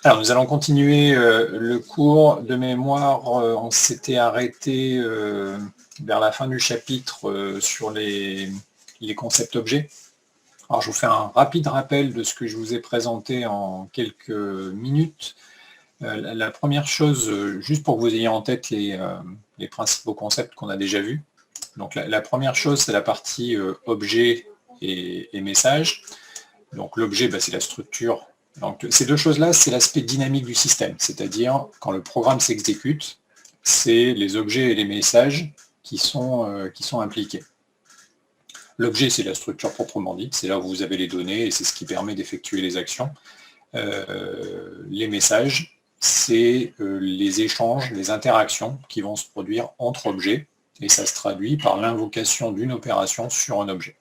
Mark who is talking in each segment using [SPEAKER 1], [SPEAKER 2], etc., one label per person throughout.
[SPEAKER 1] Alors, nous allons continuer le cours de mémoire. On s'était arrêté vers la fin du chapitre sur les concepts objets. Alors, je vous fais un rapide rappel de ce que je vous ai présenté en quelques minutes. La première chose, juste pour que vous ayez en tête les principaux concepts qu'on a déjà vus. Donc, la première chose, c'est la partie objet et message. Donc, l'objet, c'est la structure. Donc, ces deux choses-là, c'est l'aspect dynamique du système, c'est-à-dire quand le programme s'exécute, c'est les objets et les messages qui sont impliqués. L'objet, c'est la structure proprement dite, c'est là où vous avez les données et c'est ce qui permet d'effectuer les actions. Les messages, c'est les échanges, les interactions qui vont se produire entre objets et ça se traduit par l'invocation d'une opération sur un objet.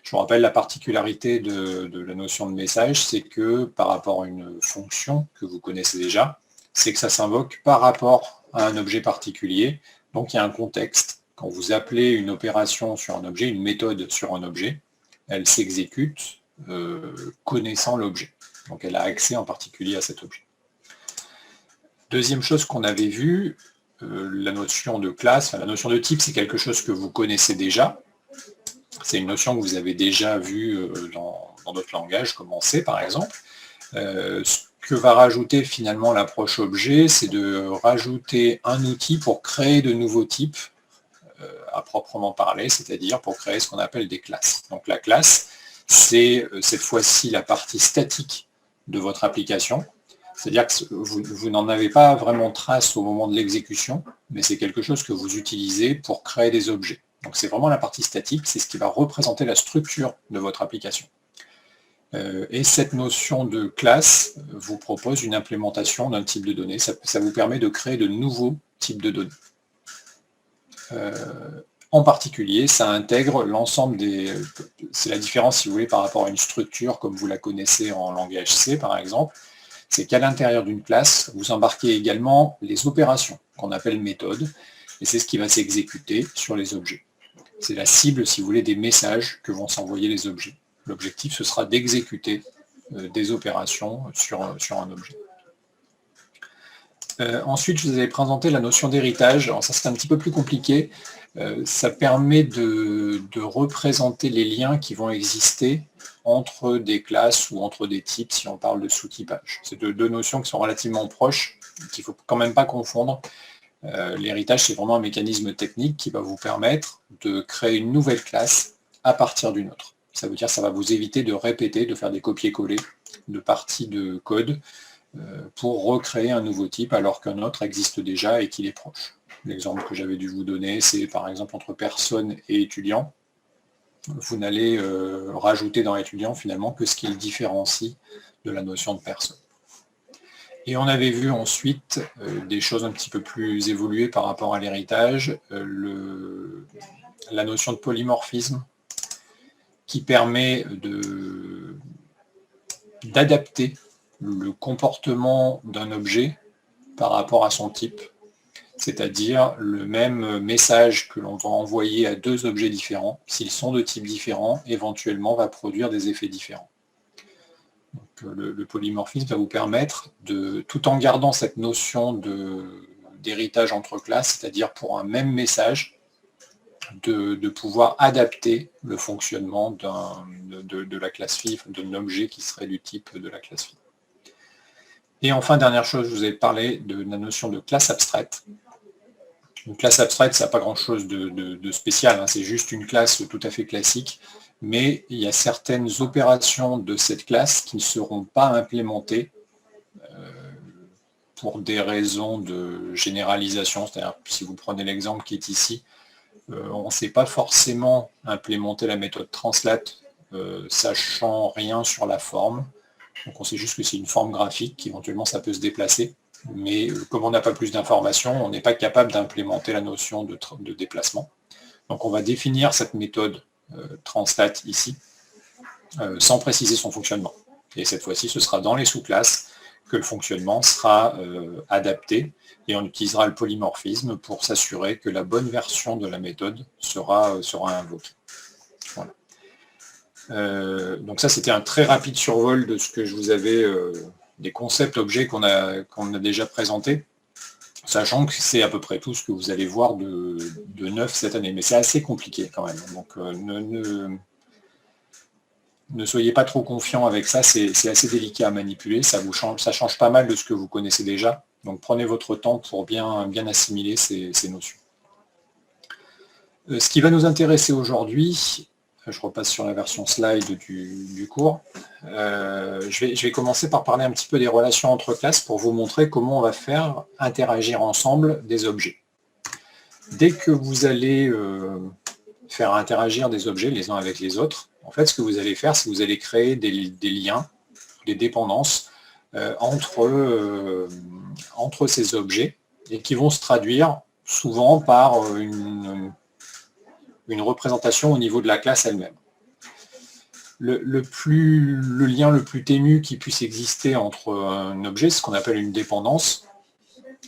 [SPEAKER 1] Je vous rappelle la particularité de la notion de message, c'est que par rapport à une fonction que vous connaissez déjà, c'est que ça s'invoque par rapport à un objet particulier. Donc il y a un contexte. Quand vous appelez une opération sur un objet, une méthode sur un objet, elle s'exécute connaissant l'objet. Donc elle a accès en particulier à cet objet. Deuxième chose qu'on avait vue, la notion de classe, la notion de type, c'est quelque chose que vous connaissez déjà. C'est une notion que vous avez déjà vue dans d'autres langages, comme en C par exemple. Ce que va rajouter finalement l'approche objet, c'est de rajouter un outil pour créer de nouveaux types à proprement parler, c'est-à-dire pour créer ce qu'on appelle des classes. Donc la classe, c'est cette fois-ci la partie statique de votre application. C'est-à-dire que vous n'en avez pas vraiment trace au moment de l'exécution, mais c'est quelque chose que vous utilisez pour créer des objets. Donc c'est vraiment la partie statique, c'est ce qui va représenter la structure de votre application. Et cette notion de classe vous propose une implémentation d'un type de données. Ça vous permet de créer de nouveaux types de données. En particulier, ça intègre l'ensemble des... C'est la différence, si vous voulez, par rapport à une structure comme vous la connaissez en langage C, par exemple. C'est qu'à l'intérieur d'une classe, vous embarquez également les opérations qu'on appelle méthodes, et c'est ce qui va s'exécuter sur les objets. C'est la cible, si vous voulez, des messages que vont s'envoyer les objets. L'objectif, ce sera d'exécuter des opérations sur un objet. Ensuite, je vous avais présenté la notion d'héritage. Alors ça, c'est un petit peu plus compliqué. Ça permet de représenter les liens qui vont exister entre des classes ou entre des types, si on parle de sous-typage. C'est deux notions qui sont relativement proches, qu'il ne faut quand même pas confondre. L'héritage, c'est vraiment un mécanisme technique qui va vous permettre de créer une nouvelle classe à partir d'une autre. Ça veut dire que ça va vous éviter de répéter, de faire des copier-coller de parties de code pour recréer un nouveau type alors qu'un autre existe déjà et qu'il est proche. L'exemple que j'avais dû vous donner, c'est par exemple entre personne et étudiant. Vous n'allez rajouter dans étudiant finalement que ce qui le différencie de la notion de personne. Et on avait vu ensuite des choses un petit peu plus évoluées par rapport à l'héritage, la notion de polymorphisme qui permet d'adapter le comportement d'un objet par rapport à son type, c'est-à-dire le même message que l'on va envoyer à deux objets différents, s'ils sont de types différents, éventuellement va produire des effets différents. Donc, le polymorphisme va vous permettre, tout en gardant cette notion d'héritage entre classes, c'est-à-dire pour un même message, de pouvoir adapter le fonctionnement de la classe phi, d'un objet qui serait du type de la classe phi. Et enfin, dernière chose, je vous ai parlé de la notion de classe abstraite. Une classe abstraite, ça n'a pas grand-chose de spécial, hein, c'est juste une classe tout à fait classique, mais il y a certaines opérations de cette classe qui ne seront pas implémentées pour des raisons de généralisation. C'est-à-dire, si vous prenez l'exemple qui est ici, on ne sait pas forcément implémenter la méthode translate, sachant rien sur la forme. Donc on sait juste que c'est une forme graphique, qu'éventuellement ça peut se déplacer. Mais comme on n'a pas plus d'informations, on n'est pas capable d'implémenter la notion de déplacement. Donc on va définir cette méthode translate ici, sans préciser son fonctionnement. Et cette fois-ci, ce sera dans les sous-classes que le fonctionnement sera adapté, et on utilisera le polymorphisme pour s'assurer que la bonne version de la méthode sera invoquée. Voilà. Donc ça, c'était un très rapide survol de ce que je vous avais des concepts objets qu'on a déjà présentés, sachant que c'est à peu près tout ce que vous allez voir de neuf cette année. Mais c'est assez compliqué quand même. Donc ne soyez pas trop confiant avec ça, c'est assez délicat à manipuler, ça change pas mal de ce que vous connaissez déjà. Donc prenez votre temps pour bien assimiler ces notions. Ce qui va nous intéresser aujourd'hui, je repasse sur la version slide du cours, je vais commencer par parler un petit peu des relations entre classes pour vous montrer comment on va faire interagir ensemble des objets. Dès que vous allez faire interagir des objets les uns avec les autres, en fait, ce que vous allez faire, c'est que vous allez créer des liens, des dépendances entre ces objets et qui vont se traduire souvent par une représentation au niveau de la classe elle-même. Le lien le plus ténu qui puisse exister entre un objet, c'est ce qu'on appelle une dépendance,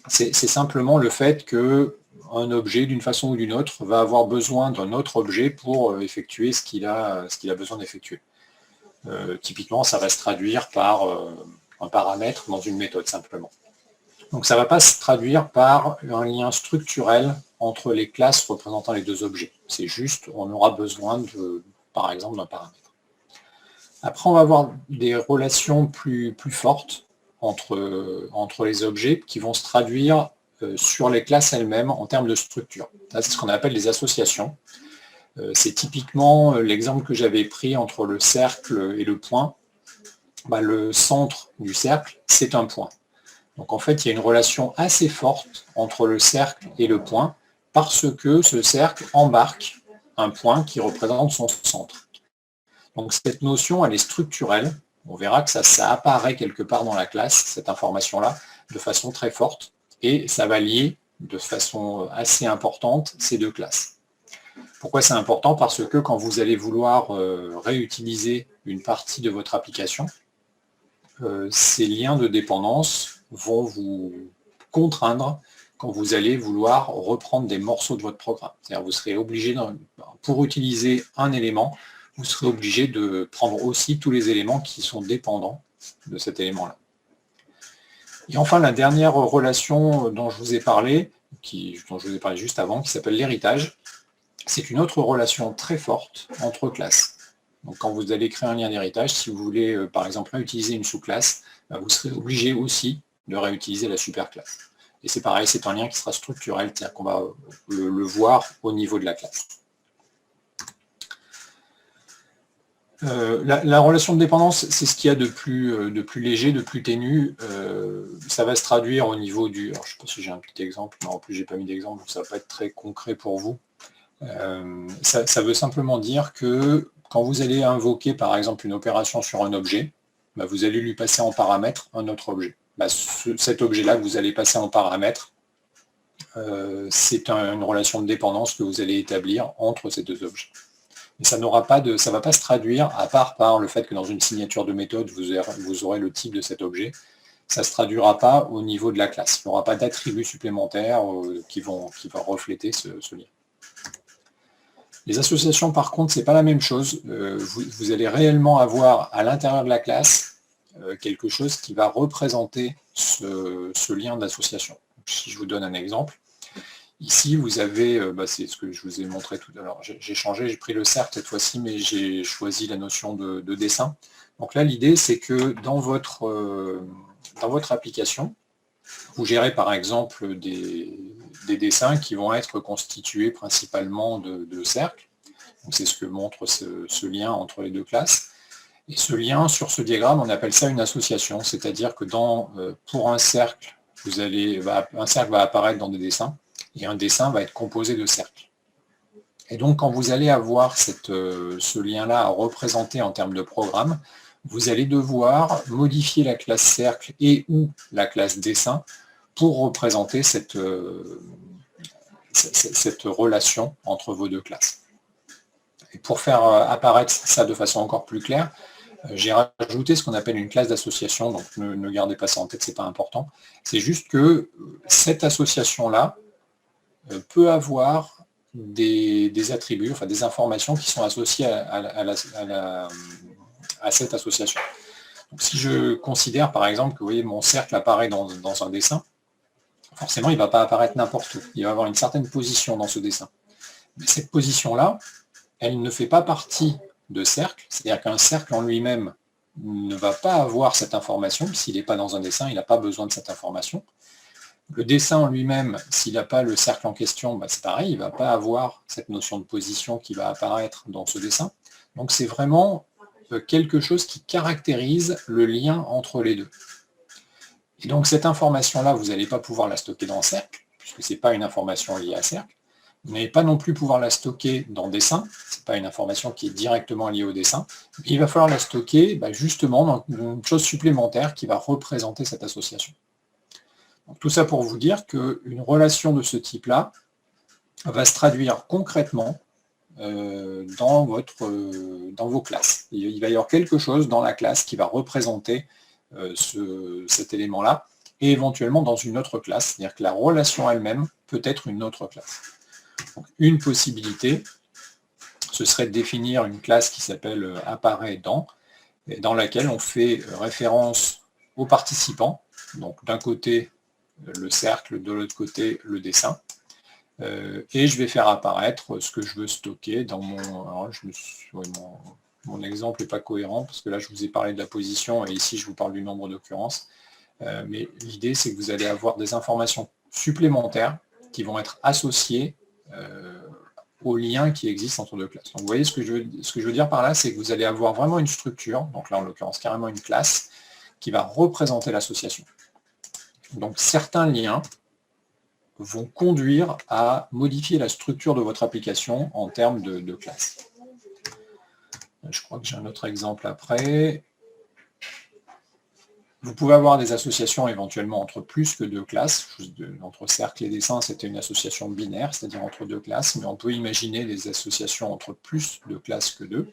[SPEAKER 1] c'est simplement le fait que un objet, d'une façon ou d'une autre, va avoir besoin d'un autre objet pour effectuer ce qu'il a besoin d'effectuer. Typiquement, ça va se traduire par un paramètre dans une méthode, simplement. Donc ça ne va pas se traduire par un lien structurel entre les classes représentant les deux objets. C'est juste, on aura besoin, par exemple, d'un paramètre. Après, on va avoir des relations plus fortes entre les objets qui vont se traduire sur les classes elles-mêmes en termes de structure. C'est ce qu'on appelle des associations. C'est typiquement l'exemple que j'avais pris entre le cercle et le point. Le centre du cercle, c'est un point. Donc en fait, il y a une relation assez forte entre le cercle et le point parce que ce cercle embarque un point qui représente son centre. Donc cette notion, elle est structurelle. On verra que ça apparaît quelque part dans la classe, cette information-là, de façon très forte. Et ça va lier de façon assez importante ces deux classes. Pourquoi c'est important? Parce que quand vous allez vouloir réutiliser une partie de votre application, ces liens de dépendance vont vous contraindre quand vous allez vouloir reprendre des morceaux de votre programme. C'est-à-dire vous serez obligé, pour utiliser un élément, vous serez obligé de prendre aussi tous les éléments qui sont dépendants de cet élément-là. Et enfin, la dernière relation dont je vous ai parlé, dont je vous ai parlé juste avant, qui s'appelle l'héritage, c'est une autre relation très forte entre classes. Donc quand vous allez créer un lien d'héritage, si vous voulez par exemple réutiliser une sous-classe, vous serez obligé aussi de réutiliser la superclasse. Et c'est pareil, c'est un lien qui sera structurel, c'est-à-dire qu'on va le voir au niveau de la classe. La relation de dépendance, c'est ce qu'il y a de plus léger, de plus ténu. Ça va se traduire au niveau du... Alors, je ne sais pas si j'ai un petit exemple, mais en plus j'ai pas mis d'exemple, donc ça ne va pas être très concret pour vous. Ça veut simplement dire que quand vous allez invoquer par exemple une opération sur un objet, vous allez lui passer en paramètre un autre objet. Cet objet-là que vous allez passer en paramètre, c'est une relation de dépendance que vous allez établir entre ces deux objets. Mais ça ne va pas se traduire, à part par le fait que dans une signature de méthode, vous aurez le type de cet objet, ça ne se traduira pas au niveau de la classe. Il n'y aura pas d'attributs supplémentaires qui vont refléter ce lien. Les associations, par contre, ce n'est pas la même chose. Vous allez réellement avoir à l'intérieur de la classe quelque chose qui va représenter ce lien d'association. Si je vous donne un exemple, ici vous avez, c'est ce que je vous ai montré tout à l'heure, j'ai changé, j'ai pris le cercle cette fois-ci, mais j'ai choisi la notion de dessin. Donc là, l'idée, c'est que dans votre application, vous gérez par exemple des dessins qui vont être constitués principalement de cercles. C'est ce que montre ce lien entre les deux classes. Et ce lien, sur ce diagramme, on appelle ça une association, c'est-à-dire que pour un cercle, un cercle va apparaître dans des dessins, et un dessin va être composé de cercles. Et donc, quand vous allez avoir ce lien-là à représenter en termes de programme, vous allez devoir modifier la classe cercle et ou la classe dessin pour représenter cette relation entre vos deux classes. Et pour faire apparaître ça de façon encore plus claire, j'ai rajouté ce qu'on appelle une classe d'association, donc ne gardez pas ça en tête, c'est pas important. C'est juste que cette association-là peut avoir des attributs, enfin des informations qui sont associées à cette association. Donc, si je considère par exemple que vous voyez, mon cercle apparaît dans un dessin, forcément il ne va pas apparaître n'importe où. Il va avoir une certaine position dans ce dessin. Mais cette position-là, elle ne fait pas partie de cercle, c'est-à-dire qu'un cercle en lui-même ne va pas avoir cette information. S'il n'est pas dans un dessin, il n'a pas besoin de cette information. Le dessin en lui-même, s'il n'a pas le cercle en question, c'est pareil, il ne va pas avoir cette notion de position qui va apparaître dans ce dessin. Donc c'est vraiment quelque chose qui caractérise le lien entre les deux. Et donc cette information-là, vous n'allez pas pouvoir la stocker dans cercle, puisque ce n'est pas une information liée à cercle. Vous n'allez pas non plus pouvoir la stocker dans dessin, ce n'est pas une information qui est directement liée au dessin. Il va falloir la stocker justement dans une chose supplémentaire qui va représenter cette association. Donc, tout ça pour vous dire qu'une relation de ce type-là va se traduire concrètement dans vos classes. Il va y avoir quelque chose dans la classe qui va représenter cet élément-là, et éventuellement dans une autre classe, c'est-à-dire que la relation elle-même peut être une autre classe. Donc, une possibilité, ce serait de définir une classe qui s'appelle apparaît dans laquelle on fait référence aux participants, donc d'un côté le cercle, de l'autre côté le dessin, et je vais faire apparaître ce que je veux stocker dans mon... Alors, mon exemple n'est pas cohérent, parce que là je vous ai parlé de la position, et ici je vous parle du nombre d'occurrences, mais l'idée c'est que vous allez avoir des informations supplémentaires qui vont être associées aux liens qui existent entre deux classes. Donc vous voyez ce que je veux dire par là, c'est que vous allez avoir vraiment une structure, donc là en l'occurrence carrément une classe, qui va représenter l'association. Donc certains liens vont conduire à modifier la structure de votre application en termes de classe. Je crois que j'ai un autre exemple après. Vous pouvez avoir des associations éventuellement entre plus que deux classes. Entre cercle et dessin, c'était une association binaire, c'est-à-dire entre deux classes, mais on peut imaginer des associations entre plus de classes que deux.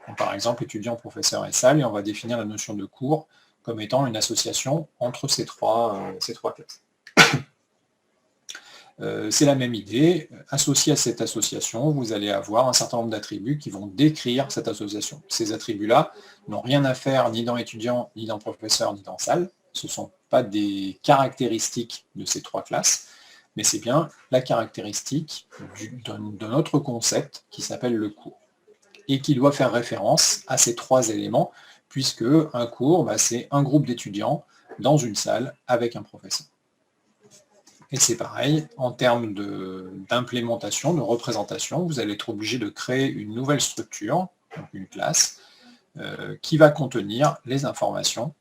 [SPEAKER 1] Donc, par exemple, étudiant, professeur et salle, et on va définir la notion de cours comme étant une association entre ces trois classes. C'est la même idée. Associé à cette association, vous allez avoir un certain nombre d'attributs qui vont décrire cette association. Ces attributs-là n'ont rien à faire ni dans étudiant, ni dans professeur, ni dans salle. Ce ne sont pas des caractéristiques de ces trois classes, mais c'est bien la caractéristique d'un autre concept qui s'appelle le cours, et qui doit faire référence à ces trois éléments, puisque un cours, c'est un groupe d'étudiants dans une salle avec un professeur. Et c'est pareil, en termes d'implémentation, de représentation, vous allez être obligé de créer une nouvelle structure, donc une classe, qui va contenir les informations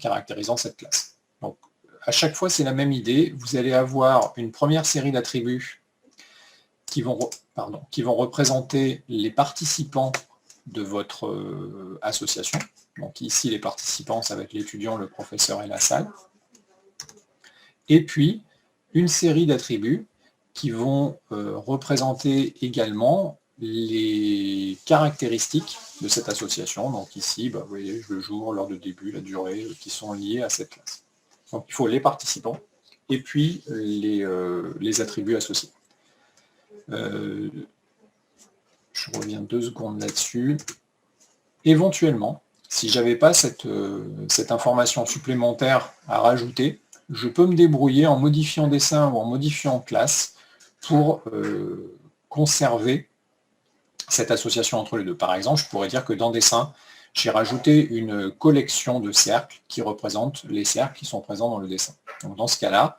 [SPEAKER 1] caractérisant cette classe. Donc, à chaque fois, c'est la même idée. Vous allez avoir une première série d'attributs qui vont représenter les participants de votre association. Donc ici, les participants, ça va être l'étudiant, le professeur et la salle. Et puis, une série d'attributs qui vont représenter également les caractéristiques de cette association. Donc ici, vous voyez, le jour, l'heure de début, la durée, qui sont liés à cette classe. Donc il faut les participants et puis les attributs associés. Je reviens 2 secondes là-dessus. Éventuellement, si je n'avais pas cette information supplémentaire à rajouter, je peux me débrouiller en modifiant dessin ou en modifiant classe pour conserver cette association entre les deux. Par exemple, je pourrais dire que dans dessin, j'ai rajouté une collection de cercles qui représentent les cercles qui sont présents dans le dessin. Donc dans ce cas-là,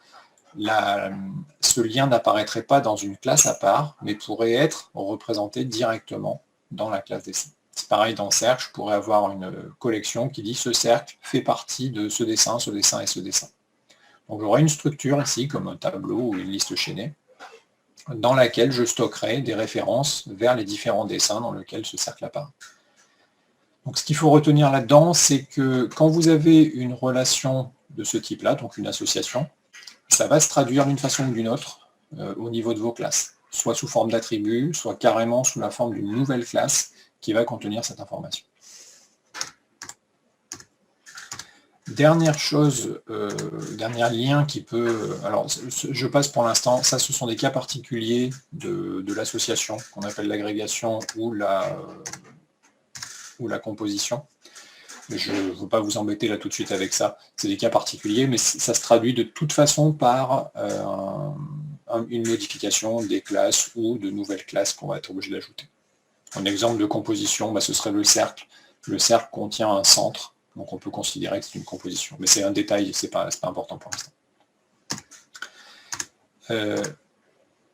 [SPEAKER 1] ce lien n'apparaîtrait pas dans une classe à part, mais pourrait être représenté directement dans la classe dessin. C'est pareil dans cercle, je pourrais avoir une collection qui dit ce cercle fait partie de ce dessin et ce dessin. Donc j'aurai une structure ici, comme un tableau ou une liste chaînée, dans laquelle je stockerai des références vers les différents dessins dans lesquels ce cercle apparaît. Donc ce qu'il faut retenir là-dedans, c'est que quand vous avez une relation de ce type-là, donc une association, ça va se traduire d'une façon ou d'une autre au niveau de vos classes, soit sous forme d'attributs, soit carrément sous la forme d'une nouvelle classe qui va contenir cette information. Dernière chose, dernier lien qui peut... Alors, je passe pour l'instant, ça ce sont des cas particuliers de l'association, qu'on appelle l'agrégation ou la composition. Je ne veux pas vous embêter là tout de suite avec ça. C'est des cas particuliers, mais ça se traduit de toute façon par une modification des classes ou de nouvelles classes qu'on va être obligé d'ajouter. Un exemple de composition, ce serait le cercle. Le cercle contient un centre, donc on peut considérer que c'est une composition. Mais c'est un détail, c'est pas important pour l'instant.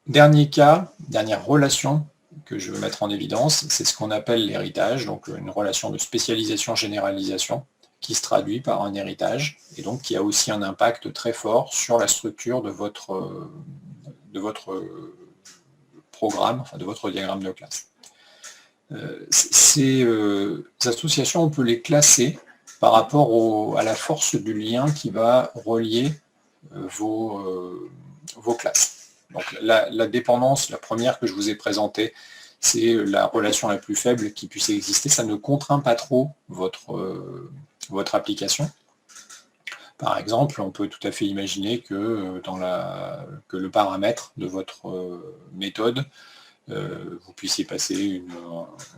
[SPEAKER 1] Dernier cas, dernière relation que je veux mettre en évidence, c'est ce qu'on appelle l'héritage, donc une relation de spécialisation-généralisation qui se traduit par un héritage et donc qui a aussi un impact très fort sur la structure de votre programme, enfin de votre diagramme de classe. Ces associations, on peut les classer par rapport à la force du lien qui va relier vos classes. Donc la dépendance, la première que je vous ai présentée, c'est la relation la plus faible qui puisse exister. Ça ne contraint pas trop votre application. Par exemple, on peut tout à fait imaginer que, que le paramètre de votre méthode, vous puissiez passer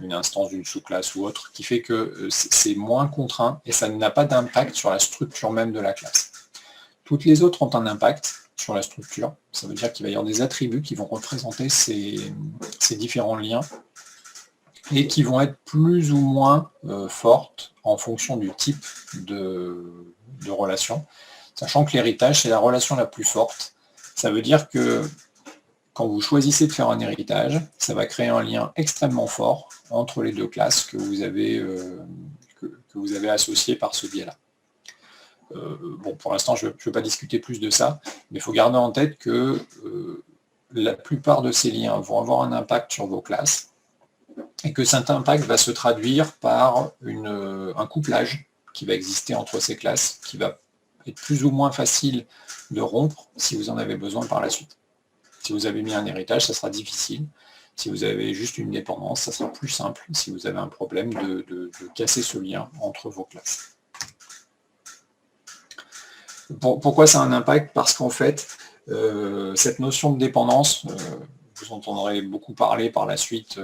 [SPEAKER 1] une instance d'une sous-classe ou autre, qui fait que c'est moins contraint et ça n'a pas d'impact sur la structure même de la classe. Toutes les autres ont un impact sur la structure. Ça veut dire qu'il va y avoir des attributs qui vont représenter ces différents liens et qui vont être plus ou moins fortes en fonction du type de relation, sachant que l'héritage, c'est la relation la plus forte. Ça veut dire que quand vous choisissez de faire un héritage, ça va créer un lien extrêmement fort entre les deux classes que vous avez associées par ce biais-là. Bon, pour l'instant, je ne veux pas discuter plus de ça, mais il faut garder en tête que la plupart de ces liens vont avoir un impact sur vos classes et que cet impact va se traduire par un couplage qui va exister entre ces classes, qui va être plus ou moins facile de rompre si vous en avez besoin par la suite. Si vous avez mis un héritage, ça sera difficile. Si vous avez juste une dépendance, ça sera plus simple si vous avez un problème de casser ce lien entre vos classes. Pourquoi ça a un impact? Parce qu'en fait, cette notion de dépendance, vous entendrez beaucoup parler par la suite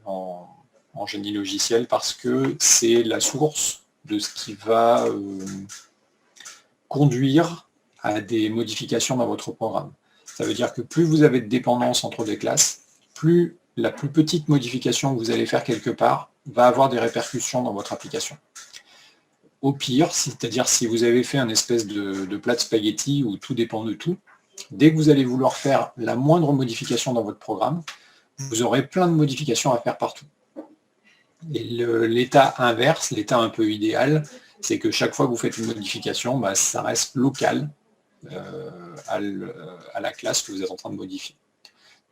[SPEAKER 1] en génie logiciel, parce que c'est la source de ce qui va conduire à des modifications dans votre programme. Ça veut dire que plus vous avez de dépendance entre des classes, plus la plus petite modification que vous allez faire quelque part va avoir des répercussions dans votre application. Au pire, c'est-à-dire si vous avez fait un espèce de plat de spaghetti où tout dépend de tout, dès que vous allez vouloir faire la moindre modification dans votre programme, vous aurez plein de modifications à faire partout. Et l'état inverse, l'état un peu idéal, c'est que chaque fois que vous faites une modification, ça reste local à la classe que vous êtes en train de modifier.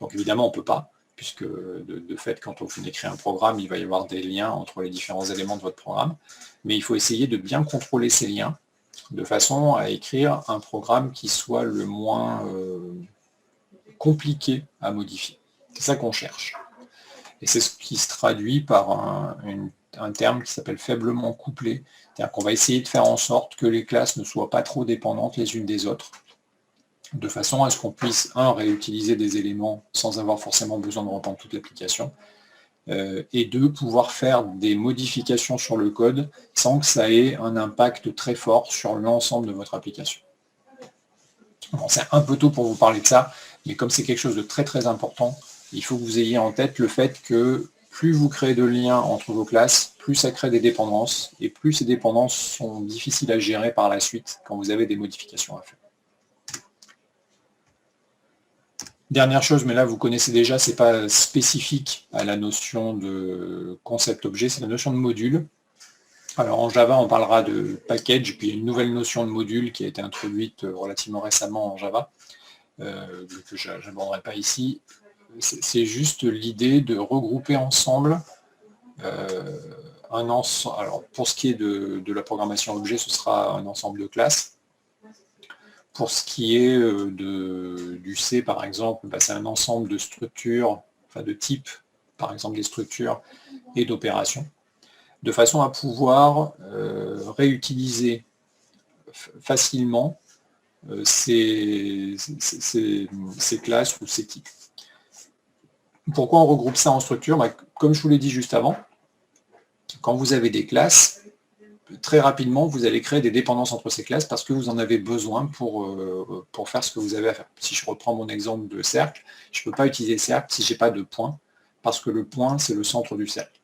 [SPEAKER 1] Donc évidemment, on ne peut pas, puisque de fait, quand on écrit un programme, il va y avoir des liens entre les différents éléments de votre programme, mais il faut essayer de bien contrôler ces liens, de façon à écrire un programme qui soit le moins compliqué à modifier. C'est ça qu'on cherche. Et c'est ce qui se traduit par un terme qui s'appelle faiblement couplé, c'est-à-dire qu'on va essayer de faire en sorte que les classes ne soient pas trop dépendantes les unes des autres, de façon à ce qu'on puisse, réutiliser des éléments sans avoir forcément besoin de reprendre toute l'application, et deux, pouvoir faire des modifications sur le code sans que ça ait un impact très fort sur l'ensemble de votre application. Bon, c'est un peu tôt pour vous parler de ça, mais comme c'est quelque chose de très très important, il faut que vous ayez en tête le fait que plus vous créez de liens entre vos classes, plus ça crée des dépendances, et plus ces dépendances sont difficiles à gérer par la suite quand vous avez des modifications à faire. Dernière chose, mais là vous connaissez déjà, c'est pas spécifique à la notion de concept objet, c'est la notion de module. Alors en Java, on parlera de package, puis il y a une nouvelle notion de module qui a été introduite relativement récemment en Java, que je n'aborderai pas ici. C'est juste l'idée de regrouper ensemble un ensemble. Alors pour ce qui est de la programmation objet, ce sera un ensemble de classes. Pour ce qui est du C, par exemple, c'est un ensemble de structures, enfin de types, par exemple des structures et d'opérations, de façon à pouvoir réutiliser facilement ces classes ou ces types. Pourquoi on regroupe ça en structure? Comme je vous l'ai dit juste avant, quand vous avez des classes, très rapidement, vous allez créer des dépendances entre ces classes parce que vous en avez besoin pour faire ce que vous avez à faire. Si je reprends mon exemple de cercle, je ne peux pas utiliser cercle si je n'ai pas de point, parce que le point, c'est le centre du cercle.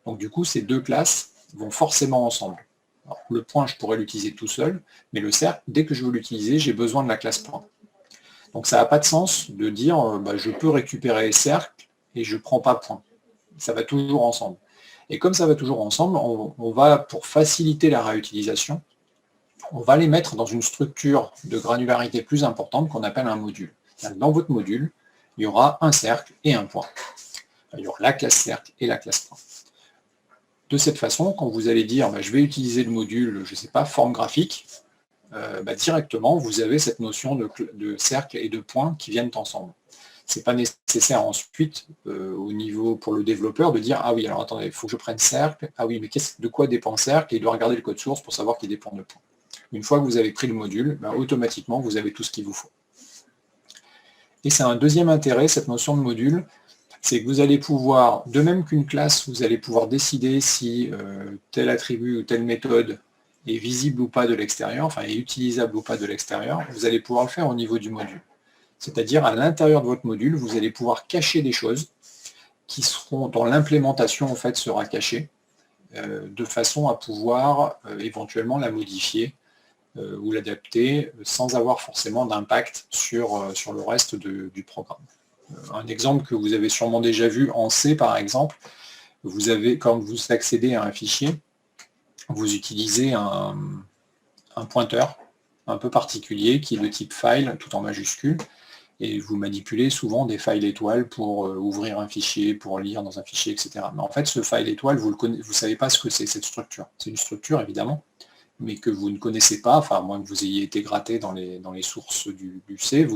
[SPEAKER 1] Donc du coup, ces deux classes vont forcément ensemble. Alors, le point, je pourrais l'utiliser tout seul, mais le cercle, dès que je veux l'utiliser, j'ai besoin de la classe point. Donc ça n'a pas de sens de dire je peux récupérer cercle et je ne prends pas point. Ça va toujours ensemble. Et comme ça va toujours ensemble, on va, pour faciliter la réutilisation, on va les mettre dans une structure de granularité plus importante qu'on appelle un module. Dans votre module, il y aura un cercle et un point. Il y aura la classe cercle et la classe point. De cette façon, quand vous allez dire je vais utiliser le module, je ne sais pas, forme graphique, directement, vous avez cette notion de cercle et de point qui viennent ensemble. Ce n'est pas nécessaire ensuite, au niveau pour le développeur, de dire ah oui, alors attendez, il faut que je prenne cercle, ah oui, mais de quoi dépend cercle, et il doit regarder le code source pour savoir qu'il dépend de point. Une fois que vous avez pris le module, automatiquement, vous avez tout ce qu'il vous faut. Et c'est un deuxième intérêt, cette notion de module, c'est que vous allez pouvoir, de même qu'une classe, vous allez pouvoir décider si tel attribut ou telle méthode est visible ou pas de l'extérieur, enfin est utilisable ou pas de l'extérieur, vous allez pouvoir le faire au niveau du module. C'est-à-dire, à l'intérieur de votre module, vous allez pouvoir cacher des choses qui seront, dans l'implémentation, en fait, sera cachée, de façon à pouvoir éventuellement la modifier ou l'adapter sans avoir forcément d'impact sur le reste du programme. Un exemple que vous avez sûrement déjà vu en C, par exemple, quand vous accédez à un fichier, vous utilisez un pointeur un peu particulier qui est de type file, tout en majuscule, et vous manipulez souvent des files étoiles pour ouvrir un fichier, pour lire dans un fichier, etc. Mais en fait, ce file étoile, vous ne savez pas ce que c'est, cette structure. C'est une structure, évidemment, mais que vous ne connaissez pas, enfin, à moins que vous ayez été gratté dans les sources du C,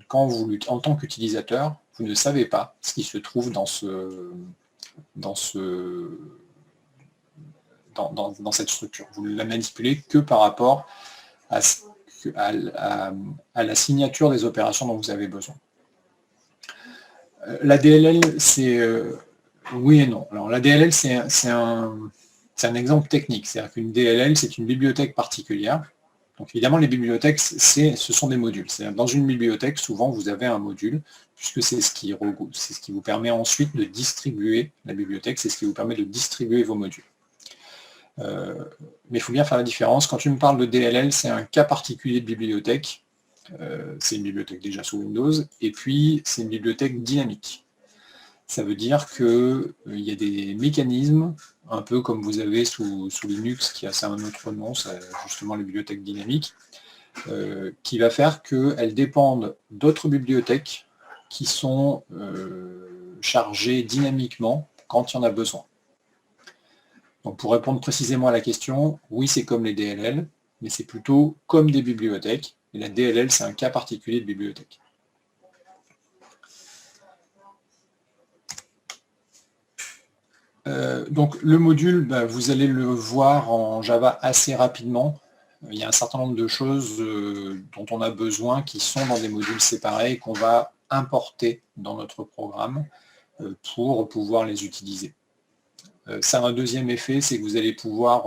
[SPEAKER 1] en tant qu'utilisateur, vous ne savez pas ce qui se trouve dans cette structure. Vous ne la manipulez que par rapport à la signature des opérations dont vous avez besoin. La DLL, c'est oui et non. Alors la DLL, c'est un exemple technique. C'est-à-dire qu'une DLL, c'est une bibliothèque particulière. Donc évidemment, les bibliothèques, ce sont des modules. Dans une bibliothèque, souvent, vous avez un module, puisque c'est ce qui vous permet ensuite de distribuer la bibliothèque, c'est ce qui vous permet de distribuer vos modules. Mais il faut bien faire la différence. Quand tu me parles de DLL, c'est un cas particulier de bibliothèque. C'est une bibliothèque déjà sous Windows, et puis c'est une bibliothèque dynamique. Ça veut dire qu'il y a des mécanismes, un peu comme vous avez sous Linux, qui a ça un autre nom, c'est justement les bibliothèques dynamiques, qui va faire qu'elles dépendent d'autres bibliothèques qui sont chargées dynamiquement quand il y en a besoin. Donc pour répondre précisément à la question, oui, c'est comme les DLL, mais c'est plutôt comme des bibliothèques. Et la DLL, c'est un cas particulier de bibliothèque. Donc le module, vous allez le voir en Java assez rapidement. Il y a un certain nombre de choses dont on a besoin qui sont dans des modules séparés et qu'on va importer dans notre programme pour pouvoir les utiliser. Ça a un deuxième effet, c'est que vous allez pouvoir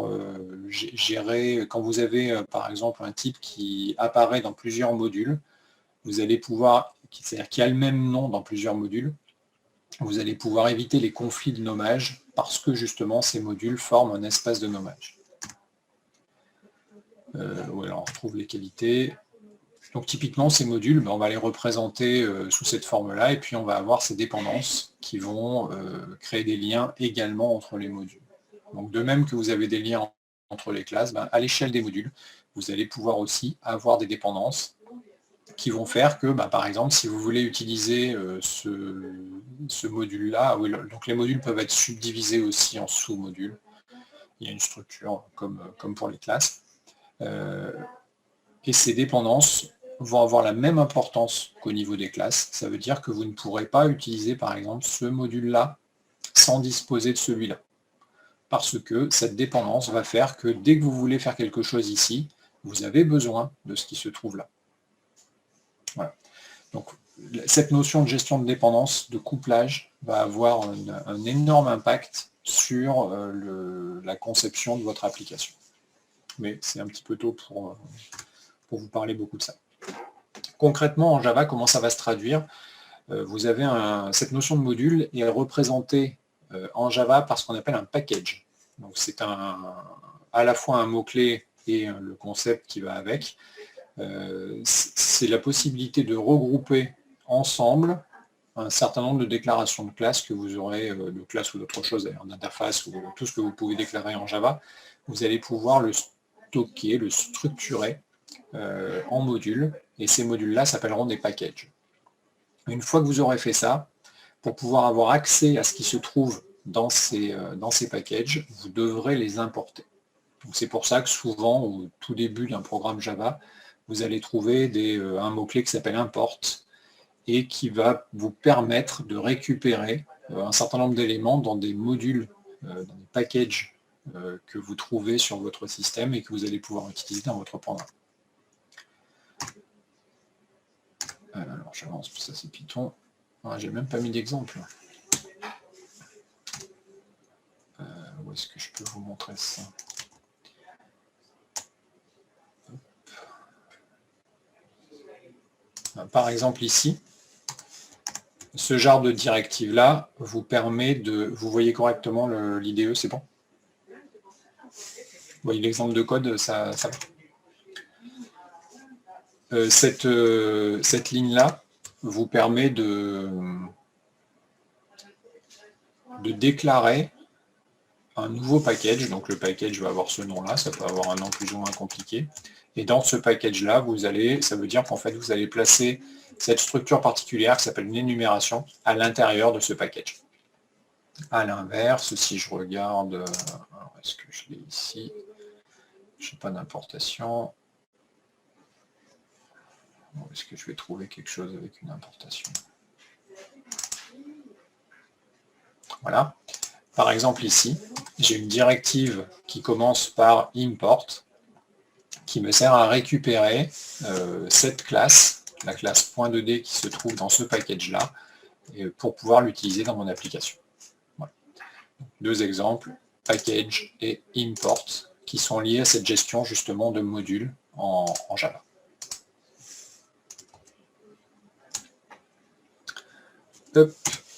[SPEAKER 1] gérer, quand vous avez par exemple un type qui apparaît dans plusieurs modules, vous allez pouvoir, c'est-à-dire qui a le même nom dans plusieurs modules, vous allez pouvoir éviter les conflits de nommage parce que justement ces modules forment un espace de nommage. Voilà, on retrouve les qualités. Donc typiquement ces modules, on va les représenter sous cette forme-là, et puis on va avoir ces dépendances qui vont créer des liens également entre les modules. Donc de même que vous avez des liens entre les classes, à l'échelle des modules, vous allez pouvoir aussi avoir des dépendances qui vont faire que, par exemple, si vous voulez utiliser ce module-là, donc les modules peuvent être subdivisés aussi en sous-modules. Il y a une structure comme pour les classes. Et ces dépendances vont avoir la même importance qu'au niveau des classes. Ça veut dire que vous ne pourrez pas utiliser, par exemple, ce module-là sans disposer de celui-là. Parce que cette dépendance va faire que dès que vous voulez faire quelque chose ici, vous avez besoin de ce qui se trouve là. Voilà. Donc, cette notion de gestion de dépendance, de couplage, va avoir un énorme impact sur la conception de votre application. mais c'est un petit peu tôt pour vous parler beaucoup de ça. Concrètement, en Java, comment ça va se traduire? Vous avez cette notion de module est représentée en Java par ce qu'on appelle un package. Donc c'est à la fois un mot-clé et le concept qui va avec. C'est la possibilité de regrouper ensemble un certain nombre de déclarations de classes que vous aurez, de classes ou d'autres choses, d'interface ou tout ce que vous pouvez déclarer en Java. Vous allez pouvoir le stocker, le structurer en modules, et ces modules-là s'appelleront des packages. Une fois que vous aurez fait ça, pour pouvoir avoir accès à ce qui se trouve dans ces packages, vous devrez les importer. C'est pour ça que souvent, au tout début d'un programme Java, vous allez trouver un mot-clé qui s'appelle import et qui va vous permettre de récupérer un certain nombre d'éléments dans des modules, dans des packages que vous trouvez sur votre système et que vous allez pouvoir utiliser dans votre programme. Alors j'avance, ça c'est Python. J'ai même pas mis d'exemple. Où est-ce que je peux vous montrer ça? Par exemple ici, ce genre de directive-là vous permet de... Vous voyez correctement l'IDE, c'est bon? Vous voyez l'exemple de code, ça va. Cette ligne-là vous permet de déclarer un nouveau package. Donc le package va avoir ce nom-là, ça peut avoir un nom plus ou moins compliqué. Et dans ce package-là, ça veut dire qu'en fait, vous allez placer cette structure particulière qui s'appelle une énumération à l'intérieur de ce package. À l'inverse, si je regarde, est-ce que je l'ai ici? Je n'ai pas d'importation. Est-ce que je vais trouver quelque chose avec une importation? Voilà. Par exemple ici, j'ai une directive qui commence par import, qui me sert à récupérer cette classe, la classe .2d qui se trouve dans ce package-là, pour pouvoir l'utiliser dans mon application. Voilà. Deux exemples, package et import, qui sont liés à cette gestion justement de modules en Java. Hop.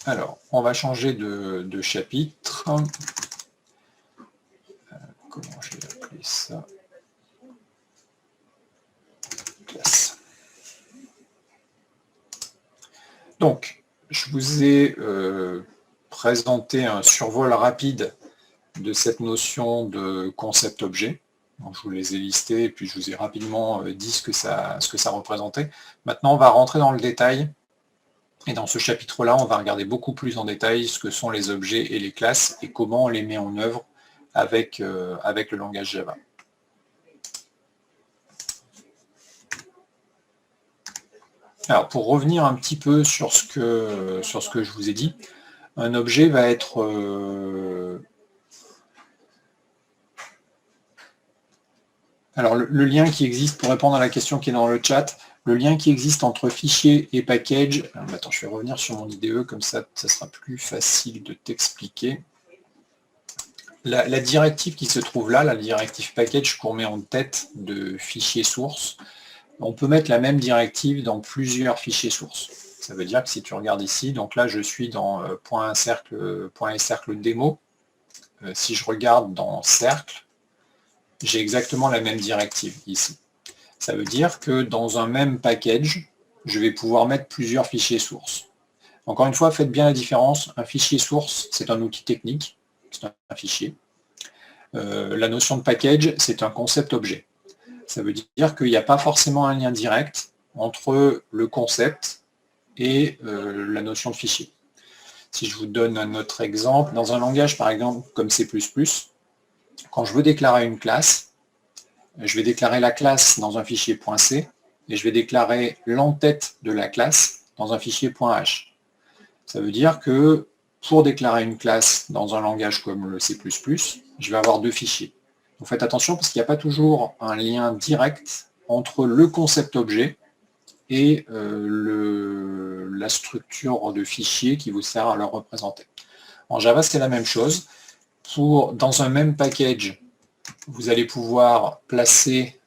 [SPEAKER 1] Alors, on va changer de chapitre. Comment je vais appeler ça? Classe. Donc, je vous ai présenté un survol rapide de cette notion de concept objet. Donc, je vous les ai listés et puis je vous ai rapidement dit ce que ça représentait. Maintenant, on va rentrer dans le détail. Et dans ce chapitre-là, on va regarder beaucoup plus en détail ce que sont les objets et les classes et comment on les met en œuvre avec le langage Java. Alors, pour revenir un petit peu sur ce que je vous ai dit, un objet va être... Alors, le lien qui existe, pour répondre à la question qui est dans le chat, le lien qui existe entre fichier et package... Attends, je vais revenir sur mon IDE, comme ça sera plus facile de t'expliquer. La directive qui se trouve là, la directive package qu'on met en tête de fichier source, on peut mettre la même directive dans plusieurs fichiers sources. Ça veut dire que si tu regardes ici, donc là je suis dans .cercle démo. Si je regarde dans cercle, j'ai exactement la même directive ici. Ça veut dire que dans un même package, je vais pouvoir mettre plusieurs fichiers sources. Encore une fois, faites bien la différence. Un fichier source, c'est un outil technique, c'est un fichier. La notion de package, c'est un concept objet. Ça veut dire qu'il n'y a pas forcément un lien direct entre le concept et la notion de fichier. Si je vous donne un autre exemple, dans un langage par exemple comme C++, quand je veux déclarer une classe, je vais déclarer la classe dans un fichier .c et je vais déclarer l'entête de la classe dans un fichier .h. Ça veut dire que pour déclarer une classe dans un langage comme le C++, je vais avoir deux fichiers. Donc faites attention parce qu'il n'y a pas toujours un lien direct entre le concept objet et la structure de fichier qui vous sert à le représenter. En Java, c'est la même chose. Dans un même package, vous allez pouvoir placer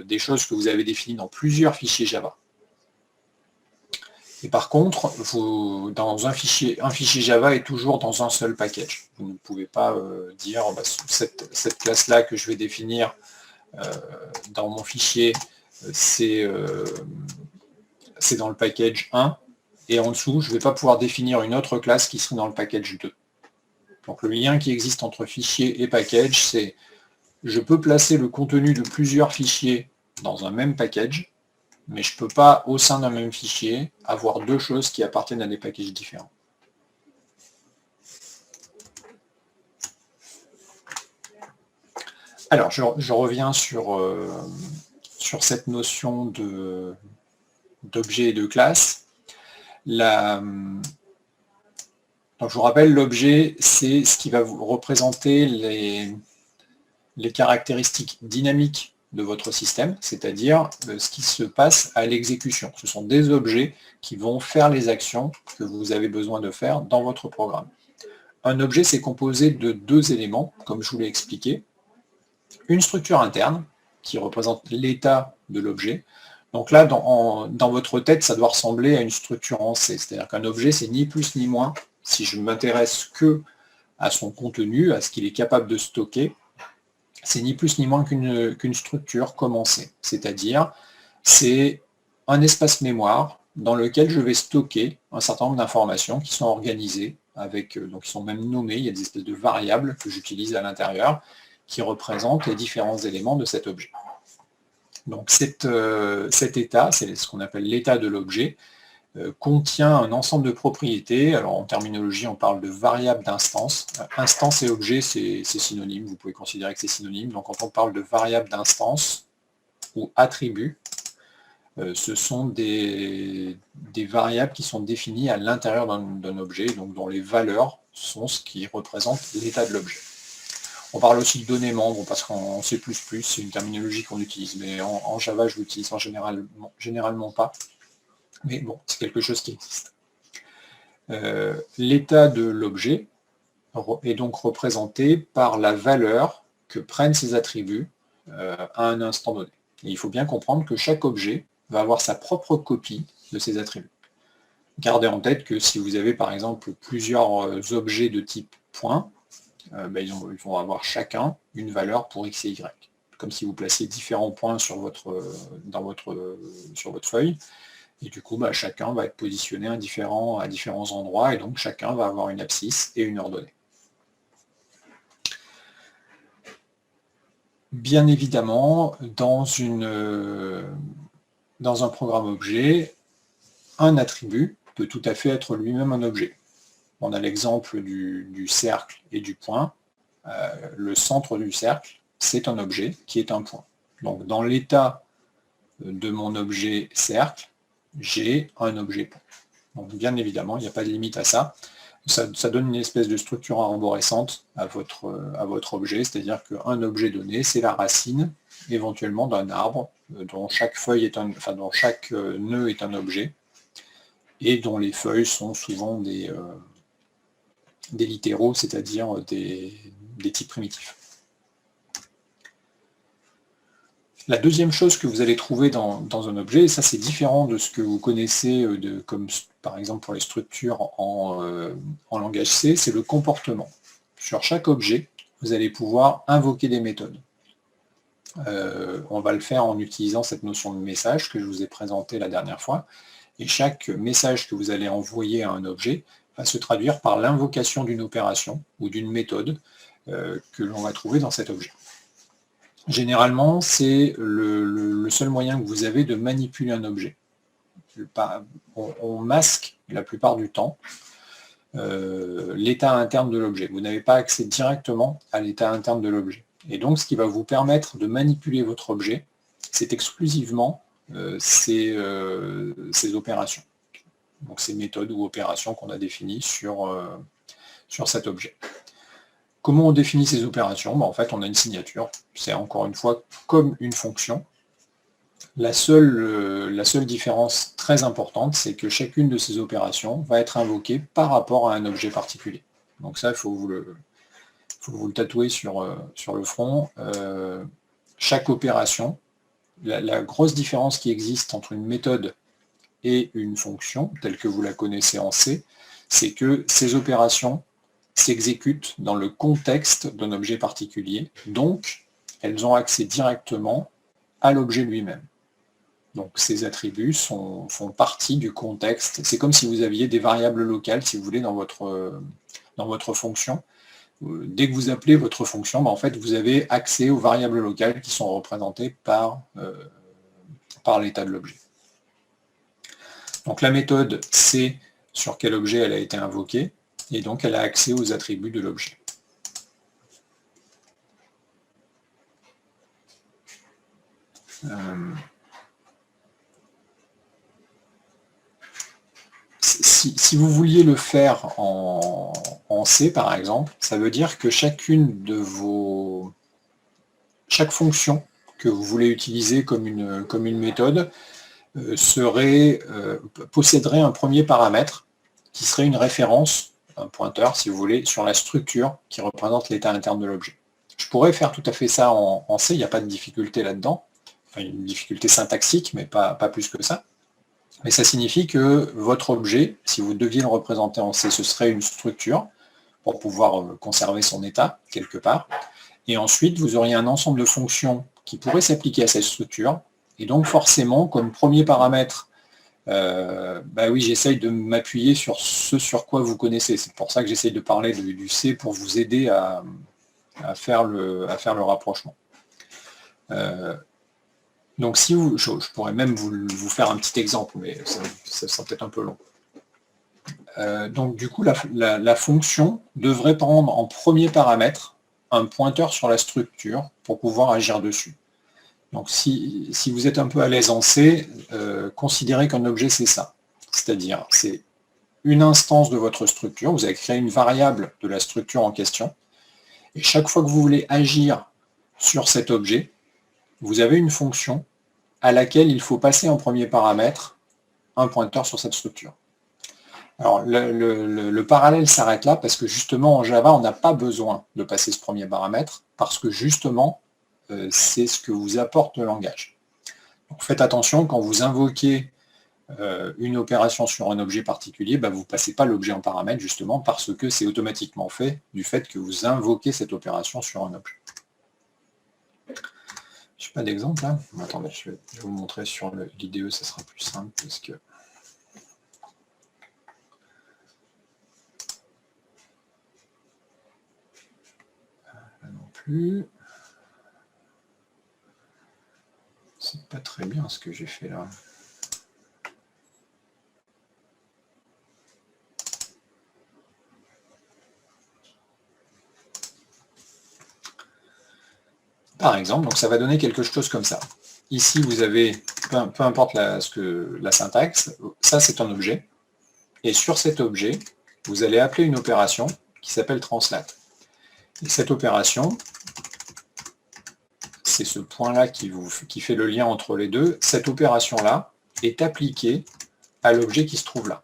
[SPEAKER 1] des choses que vous avez définies dans plusieurs fichiers Java. Et par contre, dans un fichier Java est toujours dans un seul package. Vous ne pouvez pas dire bah, cette classe-là que je vais définir dans mon fichier, c'est dans le package 1, et en dessous, je ne vais pas pouvoir définir une autre classe qui serait dans le package 2. Donc le lien qui existe entre fichier et package, c'est je peux placer le contenu de plusieurs fichiers dans un même package, mais je ne peux pas, au sein d'un même fichier, avoir deux choses qui appartiennent à des packages différents. Alors, je reviens sur cette notion d'objet et de classe. Donc, je vous rappelle, l'objet, c'est ce qui va vous représenter les caractéristiques dynamiques de votre système, c'est-à-dire ce qui se passe à l'exécution. Ce sont des objets qui vont faire les actions que vous avez besoin de faire dans votre programme. Un objet, c'est composé de deux éléments, comme je vous l'ai expliqué. Une structure interne, qui représente l'état de l'objet. Donc là, dans votre tête, ça doit ressembler à une structure en C, c'est-à-dire qu'un objet, c'est ni plus ni moins, si je ne m'intéresse que à son contenu, à ce qu'il est capable de stocker, c'est ni plus ni moins qu'une structure commencée. C'est-à-dire, c'est un espace mémoire dans lequel je vais stocker un certain nombre d'informations qui sont organisées, donc qui sont même nommées, il y a des espèces de variables que j'utilise à l'intérieur, qui représentent les différents éléments de cet objet. Donc cet état, c'est ce qu'on appelle l'état de l'objet, contient un ensemble de propriétés. Alors en terminologie, on parle de variables d'instance. Instance et objet, c'est synonyme, vous pouvez considérer que c'est synonyme. Donc quand on parle de variables d'instance ou attributs, ce sont des variables qui sont définies à l'intérieur d'un objet, donc dont les valeurs sont ce qui représente l'état de l'objet. On parle aussi de données membres, parce qu'en C++, c'est une terminologie qu'on utilise, mais en Java, je l'utilise généralement pas. Mais bon, c'est quelque chose qui existe. L'état de l'objet est donc représenté par la valeur que prennent ces attributs à un instant donné. Et il faut bien comprendre que chaque objet va avoir sa propre copie de ces attributs. Gardez en tête que si vous avez par exemple plusieurs objets de type point, ils vont avoir chacun une valeur pour x et y. Comme si vous placiez différents points sur votre feuille, et du coup, chacun va être positionné à différents endroits, et donc chacun va avoir une abscisse et une ordonnée. Bien évidemment, dans un programme objet, un attribut peut tout à fait être lui-même un objet. On a l'exemple du cercle et du point. Le centre du cercle, c'est un objet qui est un point. Donc dans l'état de mon objet cercle, j'ai un objet point. Donc bien évidemment, il n'y a pas de limite à ça. Ça donne une espèce de structure arborescente à votre objet, c'est-à-dire qu'un objet donné, c'est la racine éventuellement d'un arbre dont chaque feuille dont chaque nœud est un objet, et dont les feuilles sont souvent des littéraux, c'est-à-dire des types primitifs. La deuxième chose que vous allez trouver dans un objet, et ça c'est différent de ce que vous connaissez, comme par exemple pour les structures en langage C, c'est le comportement. Sur chaque objet, vous allez pouvoir invoquer des méthodes. On va le faire en utilisant cette notion de message que je vous ai présentée la dernière fois, et chaque message que vous allez envoyer à un objet va se traduire par l'invocation d'une opération ou d'une méthode que l'on va trouver dans cet objet. Généralement, c'est le seul moyen que vous avez de manipuler un objet. On masque la plupart du temps l'état interne de l'objet. Vous n'avez pas accès directement à l'état interne de l'objet. Et donc, ce qui va vous permettre de manipuler votre objet, c'est exclusivement ces opérations. Donc, ces méthodes ou opérations qu'on a définies sur cet objet. Comment on définit ces opérations? En fait, on a une signature. C'est encore une fois comme une fonction. La seule différence très importante, c'est que chacune de ces opérations va être invoquée par rapport à un objet particulier. Donc ça, il faut faut vous le tatouer sur le front, chaque opération, la grosse différence qui existe entre une méthode et une fonction, telle que vous la connaissez en C, c'est que ces opérations s'exécutent dans le contexte d'un objet particulier, donc elles ont accès directement à l'objet lui-même. Donc ces attributs font partie du contexte. C'est comme si vous aviez des variables locales, si vous voulez, dans votre fonction. Dès que vous appelez votre fonction, en fait, vous avez accès aux variables locales qui sont représentées par l'état de l'objet. Donc la méthode sait sur quel objet elle a été invoquée, et donc elle a accès aux attributs de l'objet. Si vous vouliez le faire en C, par exemple, ça veut dire que chaque fonction que vous voulez utiliser comme une méthode posséderait un premier paramètre qui serait une référence, un pointeur si vous voulez, sur la structure qui représente l'état interne de l'objet. Je pourrais faire tout à fait ça en C, il n'y a pas de difficulté là-dedans, enfin une difficulté syntaxique, mais pas plus que ça. Mais ça signifie que votre objet, si vous deviez le représenter en C, ce serait une structure pour pouvoir conserver son état quelque part. Et ensuite, vous auriez un ensemble de fonctions qui pourraient s'appliquer à cette structure. Et donc forcément, comme premier paramètre, oui, j'essaye de m'appuyer sur ce sur quoi vous connaissez. C'est pour ça que j'essaye de parler du C pour vous aider à faire le rapprochement. Donc si je pourrais même vous faire un petit exemple, mais ça sera peut-être un peu long. Donc du coup, la fonction devrait prendre en premier paramètre un pointeur sur la structure pour pouvoir agir dessus. Donc si vous êtes un peu à l'aise en C, considérez qu'un objet c'est ça. C'est-à-dire, c'est une instance de votre structure, vous avez créé une variable de la structure en question, et chaque fois que vous voulez agir sur cet objet, vous avez une fonction à laquelle il faut passer en premier paramètre un pointeur sur cette structure. Alors le parallèle s'arrête là parce que justement en Java, on n'a pas besoin de passer ce premier paramètre parce que justement, c'est ce que vous apporte le langage. Donc faites attention, quand vous invoquez une opération sur un objet particulier, vous ne passez pas l'objet en paramètre justement parce que c'est automatiquement fait du fait que vous invoquez cette opération sur un objet. Je n'ai pas d'exemple là. Attendez, je vais vous montrer sur l'IDE, ça sera plus simple parce que. Là non plus. C'est pas très bien ce que j'ai fait là. Par exemple, donc ça va donner quelque chose comme ça. Ici, vous avez, peu importe la syntaxe, ça c'est un objet. Et sur cet objet, vous allez appeler une opération qui s'appelle translate. Et cette opération, c'est ce point-là qui fait le lien entre les deux. Cette opération-là est appliquée à l'objet qui se trouve là.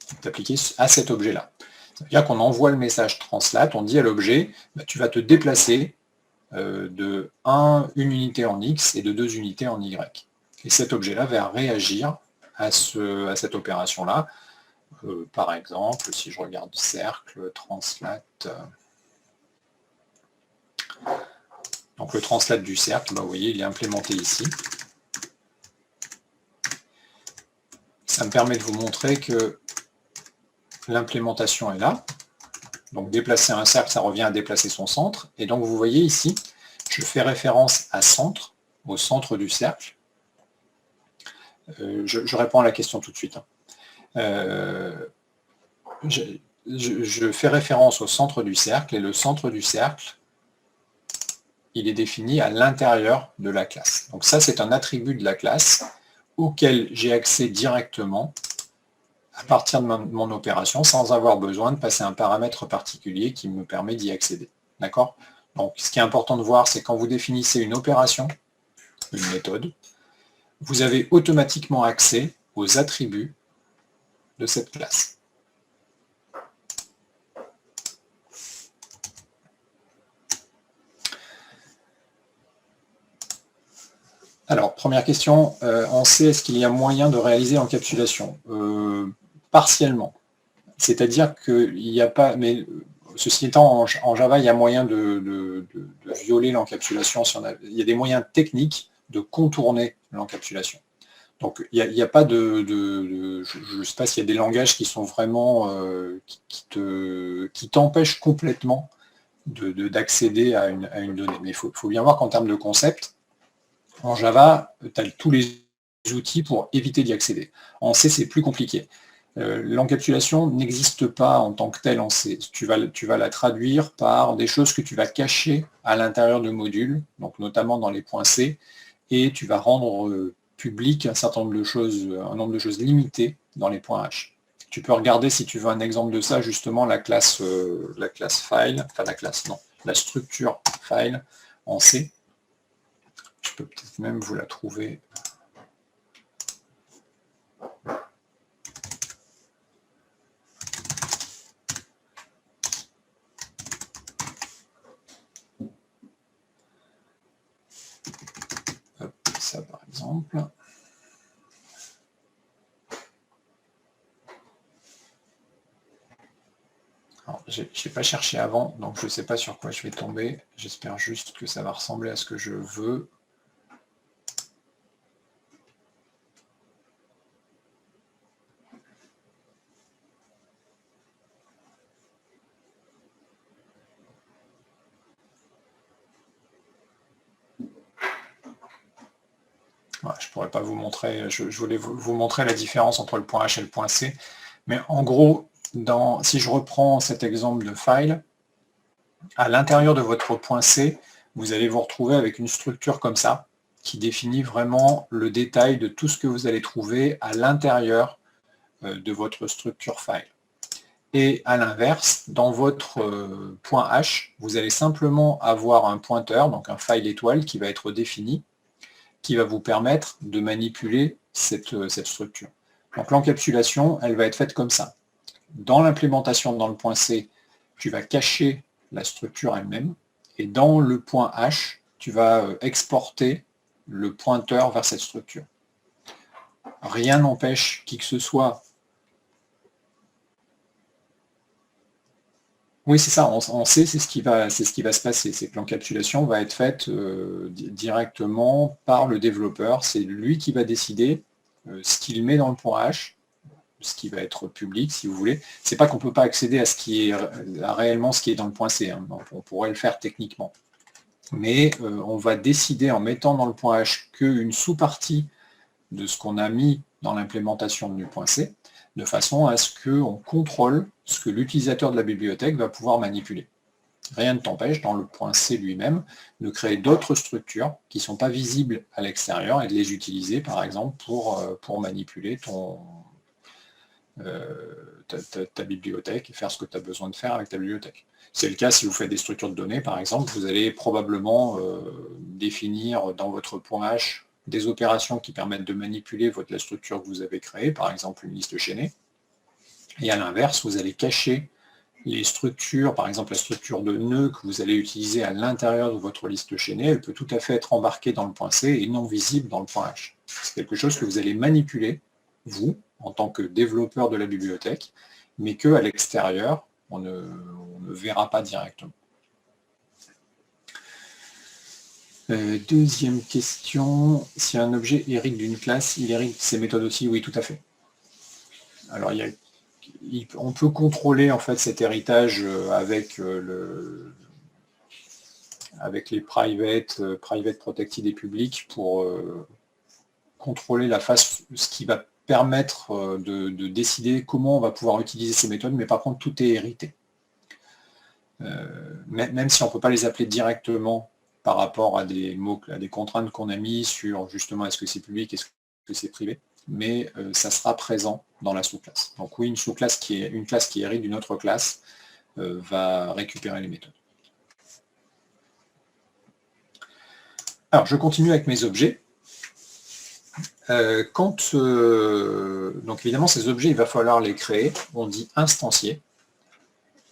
[SPEAKER 1] C'est appliqué à cet objet-là. Ça veut dire qu'on envoie le message translate, on dit à l'objet, tu vas te déplacer de une unité en X et de 2 unités en Y. Et cet objet-là va réagir à cette opération-là. Par exemple, si je regarde cercle, translate. Donc le translate du cercle, vous voyez, il est implémenté ici. Ça me permet de vous montrer que l'implémentation est là. Donc déplacer un cercle, ça revient à déplacer son centre. Et donc vous voyez ici, je fais référence à centre, au centre du cercle. Je réponds à la question tout de suite. Je fais référence au centre du cercle, et le centre du cercle, il est défini à l'intérieur de la classe. Donc ça, c'est un attribut de la classe auquel j'ai accès directement à partir de mon opération sans avoir besoin de passer un paramètre particulier qui me permet d'y accéder. D'accord? Donc ce qui est important de voir, c'est quand vous définissez une opération, une méthode, vous avez automatiquement accès aux attributs de cette classe. Alors, première question, en C, est-ce qu'il y a moyen de réaliser l'encapsulation? Partiellement. C'est-à-dire qu'il n'y a pas, mais ceci étant, en Java, il y a moyen de violer l'encapsulation. Il y a des moyens techniques de contourner l'encapsulation. Donc, il n'y a pas je ne sais pas s'il y a des langages qui sont vraiment, qui t'empêchent complètement d'accéder à une donnée. Mais il faut bien voir qu'en termes de concept, en Java, tu as tous les outils pour éviter d'y accéder. En C, c'est plus compliqué. L'encapsulation n'existe pas en tant que telle en C. Tu vas la traduire par des choses que tu vas cacher à l'intérieur de modules, donc notamment dans les points C, et tu vas rendre public un certain nombre de choses, un nombre de choses limitées dans les points H. Tu peux regarder, si tu veux un exemple de ça, justement la classe file, enfin la structure file en C. Je peux peut-être même vous la trouver. Hop, ça par exemple. Je n'ai pas cherché avant, donc je ne sais pas sur quoi je vais tomber. J'espère juste que ça va ressembler à ce que je veux. Voilà, je ne pourrais pas vous montrer, je voulais vous montrer la différence entre le point H et le point C. Mais en gros, si je reprends cet exemple de file, à l'intérieur de votre point C, vous allez vous retrouver avec une structure comme ça, qui définit vraiment le détail de tout ce que vous allez trouver à l'intérieur de votre structure file. Et à l'inverse, dans votre point H, vous allez simplement avoir un pointeur, donc un file étoile qui va être défini, qui va vous permettre de manipuler cette structure. Donc l'encapsulation, elle va être faite comme ça. Dans l'implémentation dans le point C, tu vas cacher la structure elle-même, et dans le point H, tu vas exporter le pointeur vers cette structure. Rien n'empêche qui que ce soit. Oui, c'est ça, en C, c'est ce qui va se passer, c'est que l'encapsulation va être faite directement par le développeur, c'est lui qui va décider ce qu'il met dans le point H, ce qui va être public, si vous voulez. C'est pas qu'on ne peut pas accéder à réellement ce qui est dans le point C, hein. On pourrait le faire techniquement. Mais on va décider en mettant dans le point H qu'une sous-partie de ce qu'on a mis dans l'implémentation du point C, de façon à ce qu'on contrôle ce que l'utilisateur de la bibliothèque va pouvoir manipuler. Rien ne t'empêche, dans le point C lui-même, de créer d'autres structures qui ne sont pas visibles à l'extérieur et de les utiliser, par exemple, pour manipuler ta bibliothèque et faire ce que tu as besoin de faire avec ta bibliothèque. C'est le cas si vous faites des structures de données, par exemple, vous allez probablement définir dans votre point H des opérations qui permettent de manipuler la structure que vous avez créée, par exemple une liste chaînée. Et à l'inverse, vous allez cacher les structures, par exemple la structure de nœud que vous allez utiliser à l'intérieur de votre liste chaînée, elle peut tout à fait être embarquée dans le point C et non visible dans le point H. C'est quelque chose que vous allez manipuler, vous, en tant que développeur de la bibliothèque, mais qu'à l'extérieur, on ne verra pas directement. Deuxième question, si un objet hérite d'une classe, il hérite ses méthodes aussi? Oui, tout à fait. Alors, on peut contrôler en fait cet héritage avec les private protected et public pour contrôler ce qui va permettre de décider comment on va pouvoir utiliser ces méthodes, mais par contre tout est hérité. Même si on ne peut pas les appeler directement par rapport à des contraintes qu'on a mis sur justement est-ce que c'est public, est-ce que c'est privé, mais ça sera présent dans la sous-classe. Donc oui, une classe qui hérite d'une autre classe va récupérer les méthodes. Alors je continue avec mes objets. Donc évidemment ces objets, il va falloir les créer, on dit instancier.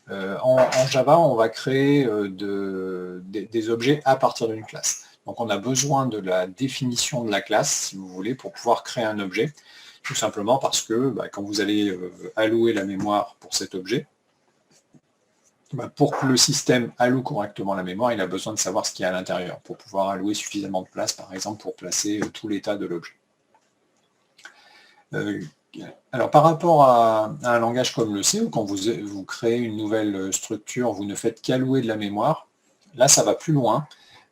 [SPEAKER 1] En Java, on va créer des objets à partir d'une classe. Donc on a besoin de la définition de la classe, si vous voulez, pour pouvoir créer un objet, tout simplement parce que quand vous allez allouer la mémoire pour cet objet, pour que le système alloue correctement la mémoire, il a besoin de savoir ce qu'il y a à l'intérieur, pour pouvoir allouer suffisamment de place, par exemple, pour placer tout l'état de l'objet. Alors par rapport à un langage comme le C, où quand vous créez une nouvelle structure, vous ne faites qu'allouer de la mémoire, là ça va plus loin.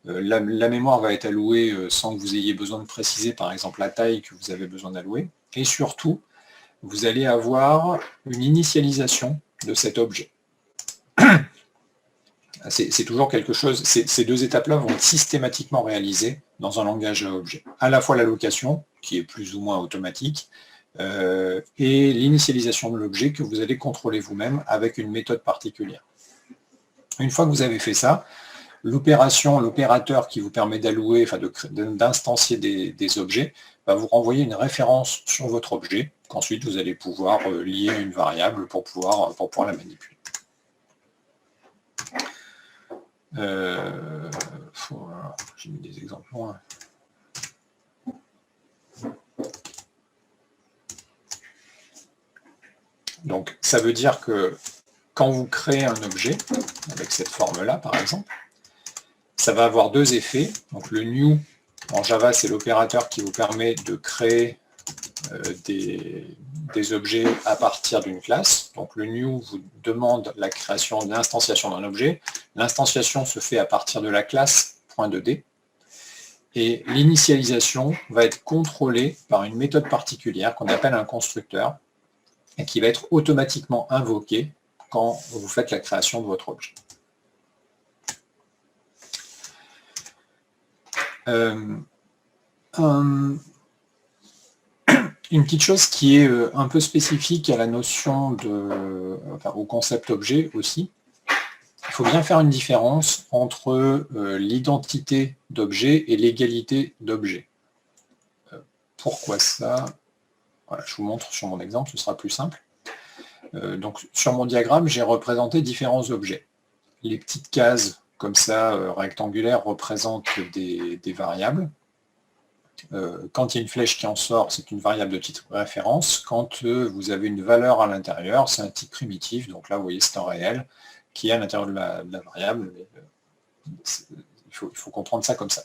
[SPEAKER 1] La mémoire va être allouée sans que vous ayez besoin de préciser par exemple la taille que vous avez besoin d'allouer. Et surtout, vous allez avoir une initialisation de cet objet. C'est toujours quelque chose, ces deux étapes-là vont être systématiquement réalisées dans un langage à objet. À la fois l'allocation, qui est plus ou moins automatique, et l'initialisation de l'objet que vous allez contrôler vous-même avec une méthode particulière. Une fois que vous avez fait ça, l'opérateur qui vous permet d'allouer, enfin d'instancier des objets, va vous renvoyer une référence sur votre objet, qu'ensuite vous allez pouvoir lier à une variable pour pouvoir la manipuler. J'ai mis des exemples loin. Donc ça veut dire que quand vous créez un objet, avec cette forme-là par exemple, ça va avoir deux effets. Donc le new en Java, c'est l'opérateur qui vous permet de créer des objets à partir d'une classe. Donc le new vous demande la création de l'instanciation d'un objet. L'instanciation se fait à partir de la classe .2d. Et l'initialisation va être contrôlée par une méthode particulière qu'on appelle un constructeur et qui va être automatiquement invoqué quand vous faites la création de votre objet. Une petite chose qui est un peu spécifique à la notion au concept objet aussi, il faut bien faire une différence entre l'identité d'objet et l'égalité d'objet. Pourquoi ça? Voilà, je vous montre sur mon exemple, ce sera plus simple. Donc sur mon diagramme, j'ai représenté différents objets. Les petites cases comme ça, rectangulaires, représentent des variables. Quand il y a une flèche qui en sort, c'est une variable de type référence. Quand vous avez une valeur à l'intérieur, c'est un type primitif. Donc là, vous voyez, c'est un réel qui est à l'intérieur de la variable. Il faut comprendre ça comme ça.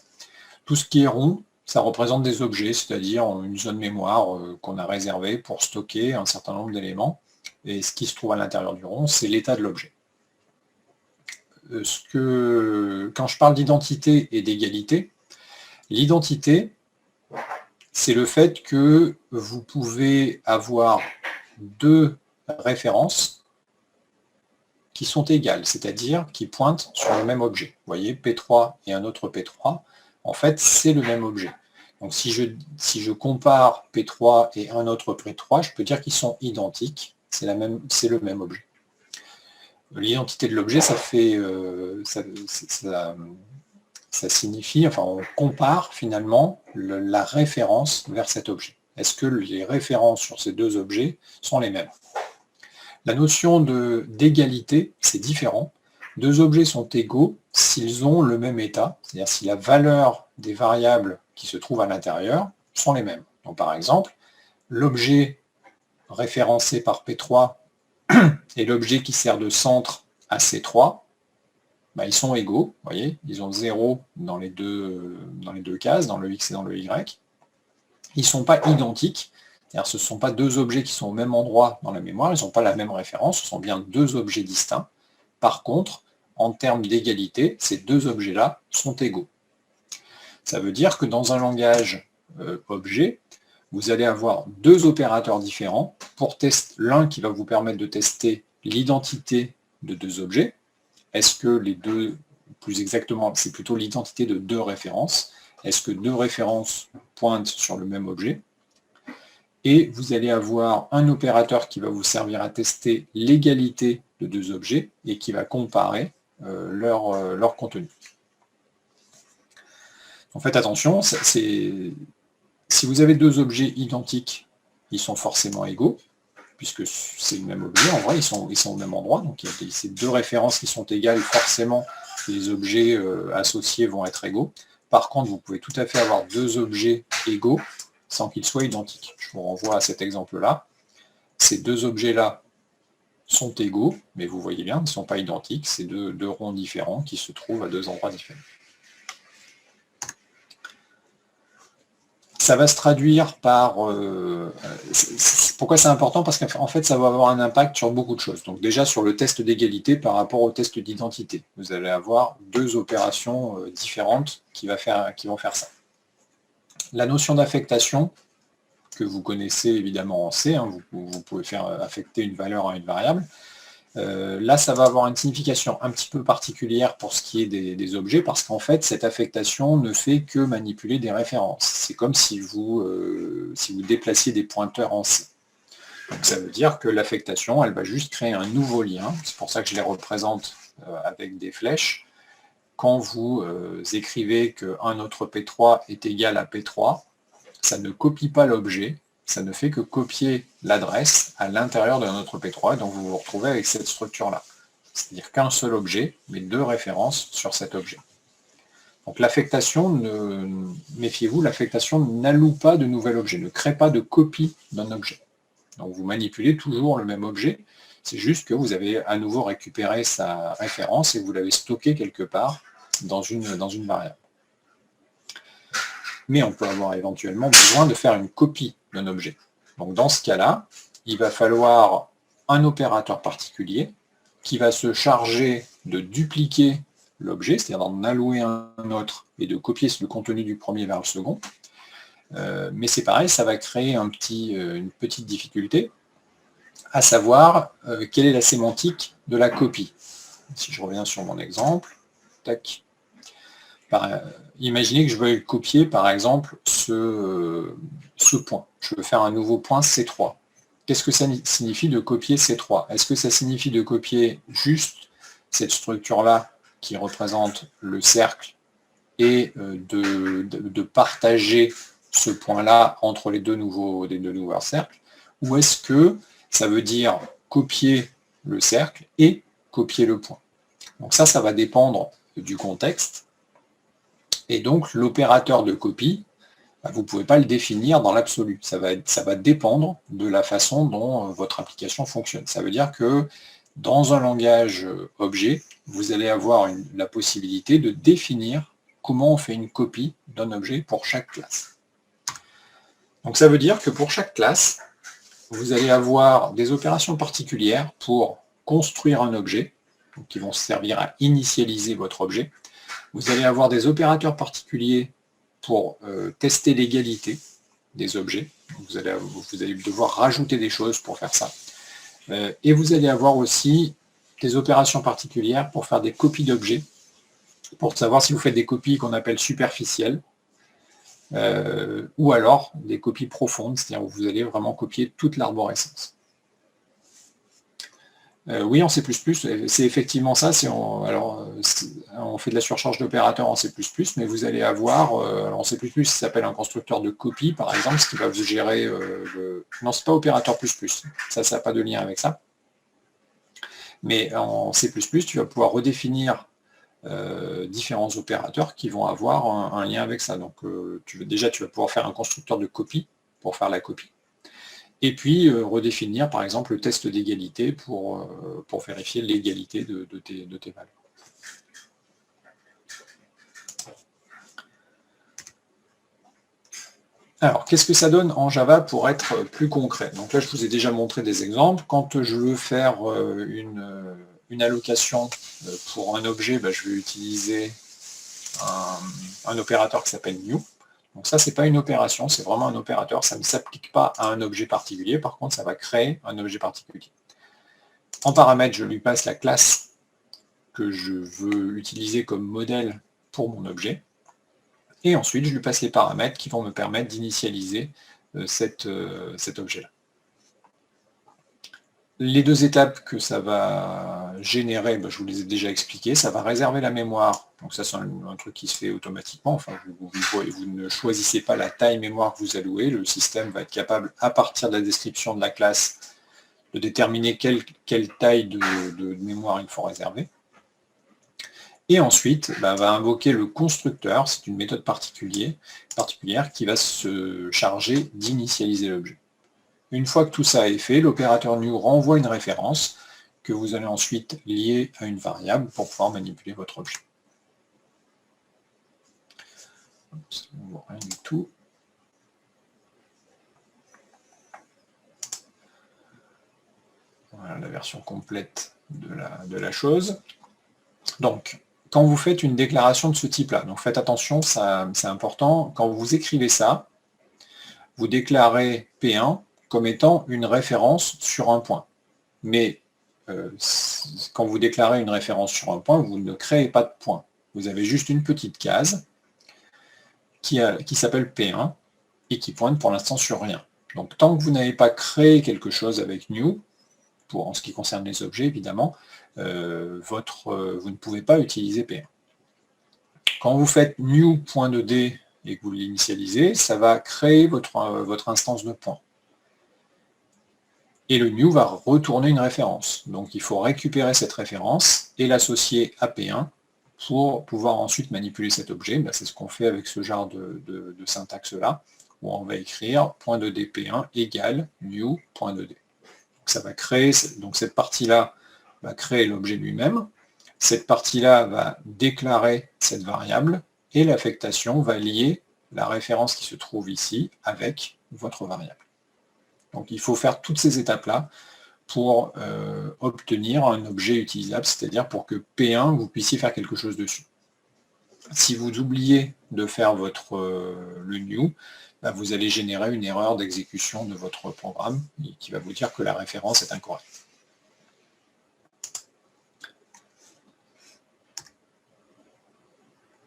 [SPEAKER 1] Tout ce qui est rond, ça représente des objets, c'est-à-dire une zone mémoire qu'on a réservée pour stocker un certain nombre d'éléments. Et ce qui se trouve à l'intérieur du rond, c'est l'état de l'objet. Quand je parle d'identité et d'égalité, l'identité, c'est le fait que vous pouvez avoir deux références qui sont égales, c'est-à-dire qui pointent sur le même objet. Vous voyez, P3 et un autre P3, en fait, c'est le même objet. Donc si je compare P3 et un autre P3, je peux dire qu'ils sont identiques, c'est le même objet. L'identité de l'objet, ça fait ça signifie, enfin on compare finalement la référence vers cet objet. Est-ce que les références sur ces deux objets sont les mêmes? La notion d'égalité, c'est différent. Deux objets sont égaux s'ils ont le même état, c'est-à-dire si la valeur des variables qui se trouvent à l'intérieur sont les mêmes. Donc par exemple, l'objet référencé par P3 et l'objet qui sert de centre à C3, ils sont égaux, vous voyez, ils ont 0 dans les deux cases, dans le X et dans le Y. Ils ne sont pas identiques, c'est-à-dire ce ne sont pas deux objets qui sont au même endroit dans la mémoire, ils n'ont pas la même référence, ce sont bien deux objets distincts. Par contre, en termes d'égalité, ces deux objets-là sont égaux. Ça veut dire que dans un langage objet, vous allez avoir deux opérateurs différents pour tester, l'un qui va vous permettre de tester l'identité de deux objets. Est-ce que les deux, plus exactement, c'est plutôt l'identité de deux références. Est-ce que deux références pointent sur le même objet? Et vous allez avoir un opérateur qui va vous servir à tester l'égalité de deux objets et qui va comparer leur contenu. En fait, attention, si vous avez deux objets identiques, ils sont forcément égaux, puisque c'est le même objet, en vrai, ils sont au même endroit, donc il y a ces deux références qui sont égales, forcément, les objets associés vont être égaux. Par contre, vous pouvez tout à fait avoir deux objets égaux sans qu'ils soient identiques. Je vous renvoie à cet exemple-là. Ces deux objets-là sont égaux, mais vous voyez bien, ils ne sont pas identiques. C'est deux ronds différents qui se trouvent à deux endroits différents. Ça va se traduire par... pourquoi c'est important? Parce qu'en fait, ça va avoir un impact sur beaucoup de choses. Donc déjà, sur le test d'égalité par rapport au test d'identité. Vous allez avoir deux opérations différentes qui vont faire ça. La notion d'affectation, que vous connaissez évidemment en C, hein, vous pouvez faire affecter une valeur à une variable. Là, ça va avoir une signification un petit peu particulière pour ce qui est des objets, parce qu'en fait, cette affectation ne fait que manipuler des références. C'est comme si vous déplaciez des pointeurs en C. Donc ça veut dire que l'affectation, elle va juste créer un nouveau lien. C'est pour ça que je les représente avec des flèches. Quand vous écrivez qu'un autre P3 est égal à P3, ça ne copie pas l'objet, ça ne fait que copier l'adresse à l'intérieur d'un autre P3, donc vous vous retrouvez avec cette structure-là. C'est-à-dire qu'un seul objet, mais deux références sur cet objet. Donc l'affectation, méfiez-vous, l'affectation n'alloue pas de nouvel objet, ne crée pas de copie d'un objet. Donc vous manipulez toujours le même objet, c'est juste que vous avez à nouveau récupéré sa référence et vous l'avez stocké quelque part dans une variable. Mais on peut avoir éventuellement besoin de faire une copie d'un objet. Donc dans ce cas-là, il va falloir un opérateur particulier qui va se charger de dupliquer l'objet, c'est-à-dire d'en allouer un autre et de copier le contenu du premier vers le second. Mais c'est pareil, ça va créer une petite difficulté, à savoir quelle est la sémantique de la copie. Si je reviens sur mon exemple, tac. Imaginez que je veuille copier, par exemple, ce point. Je veux faire un nouveau point C3. Qu'est-ce que ça signifie de copier C3? Est-ce que ça signifie de copier juste cette structure-là qui représente le cercle et de partager ce point-là entre les deux nouveaux cercles? Ou est-ce que ça veut dire copier le cercle et copier le point? Donc ça va dépendre du contexte. Et donc, l'opérateur de copie, vous ne pouvez pas le définir dans l'absolu. Ça va dépendre de la façon dont votre application fonctionne. Ça veut dire que dans un langage objet, vous allez avoir la possibilité de définir comment on fait une copie d'un objet pour chaque classe. Donc ça veut dire que pour chaque classe, vous allez avoir des opérations particulières pour construire un objet, donc qui vont servir à initialiser votre objet. Vous allez avoir des opérateurs particuliers pour tester l'égalité des objets. Vous allez devoir rajouter des choses pour faire ça. Et vous allez avoir aussi des opérations particulières pour faire des copies d'objets, pour savoir si vous faites des copies qu'on appelle superficielles, ou alors des copies profondes, c'est-à-dire où vous allez vraiment copier toute l'arborescence. Oui, en C++, c'est effectivement ça. On fait de la surcharge d'opérateurs en C++, mais vous allez avoir, en C++, ça s'appelle un constructeur de copie, par exemple, ce qui va vous gérer Non, c'est pas opérateur plus, ça n'a pas de lien avec ça. Mais en C++, tu vas pouvoir redéfinir différents opérateurs qui vont avoir un lien avec ça. Donc, déjà, tu vas pouvoir faire un constructeur de copie pour faire la copie. Et puis redéfinir par exemple le test d'égalité pour vérifier l'égalité de tes valeurs. Alors, qu'est-ce que ça donne en Java pour être plus concret? Donc là, je vous ai déjà montré des exemples. Quand je veux faire une allocation pour un objet, je vais utiliser un opérateur qui s'appelle new. Donc ça, ce n'est pas une opération, c'est vraiment un opérateur. Ça ne s'applique pas à un objet particulier. Par contre, ça va créer un objet particulier. En paramètre, je lui passe la classe que je veux utiliser comme modèle pour mon objet. Et ensuite, je lui passe les paramètres qui vont me permettre d'initialiser cet objet-là. Les deux étapes que ça va générer, je vous les ai déjà expliquées. Ça va réserver la mémoire. Donc ça, c'est un truc qui se fait automatiquement. Enfin, vous ne choisissez pas la taille mémoire que vous allouez. Le système va être capable, à partir de la description de la classe, de déterminer quelle taille de mémoire il faut réserver. Et ensuite, va invoquer le constructeur, c'est une méthode particulière qui va se charger d'initialiser l'objet. Une fois que tout ça est fait, l'opérateur new renvoie une référence que vous allez ensuite lier à une variable pour pouvoir manipuler votre objet. On voit rien du tout. Voilà la version complète de la chose. Donc, quand vous faites une déclaration de ce type-là, donc faites attention, c'est important, quand vous écrivez ça, vous déclarez P1 comme étant une référence sur un point. Mais quand vous déclarez une référence sur un point, vous ne créez pas de point. Vous avez juste une petite case qui s'appelle P1 et qui pointe pour l'instant sur rien. Donc tant que vous n'avez pas créé quelque chose avec new, en ce qui concerne les objets évidemment, vous ne pouvez pas utiliser P1. Quand vous faites new.2d et que vous l'initialisez, ça va créer votre instance de point. Et le new va retourner une référence. Donc il faut récupérer cette référence et l'associer à P1 pour pouvoir ensuite manipuler cet objet. C'est ce qu'on fait avec ce genre de syntaxe-là, où on va écrire .2d P1 égale new.2d. Ça va créer, donc cette partie-là va créer l'objet lui-même. Cette partie-là va déclarer cette variable et l'affectation va lier la référence qui se trouve ici avec votre variable. Donc il faut faire toutes ces étapes-là pour obtenir un objet utilisable, c'est-à-dire pour que P1, vous puissiez faire quelque chose dessus. Si vous oubliez de faire le new, vous allez générer une erreur d'exécution de votre programme qui va vous dire que la référence est incorrecte.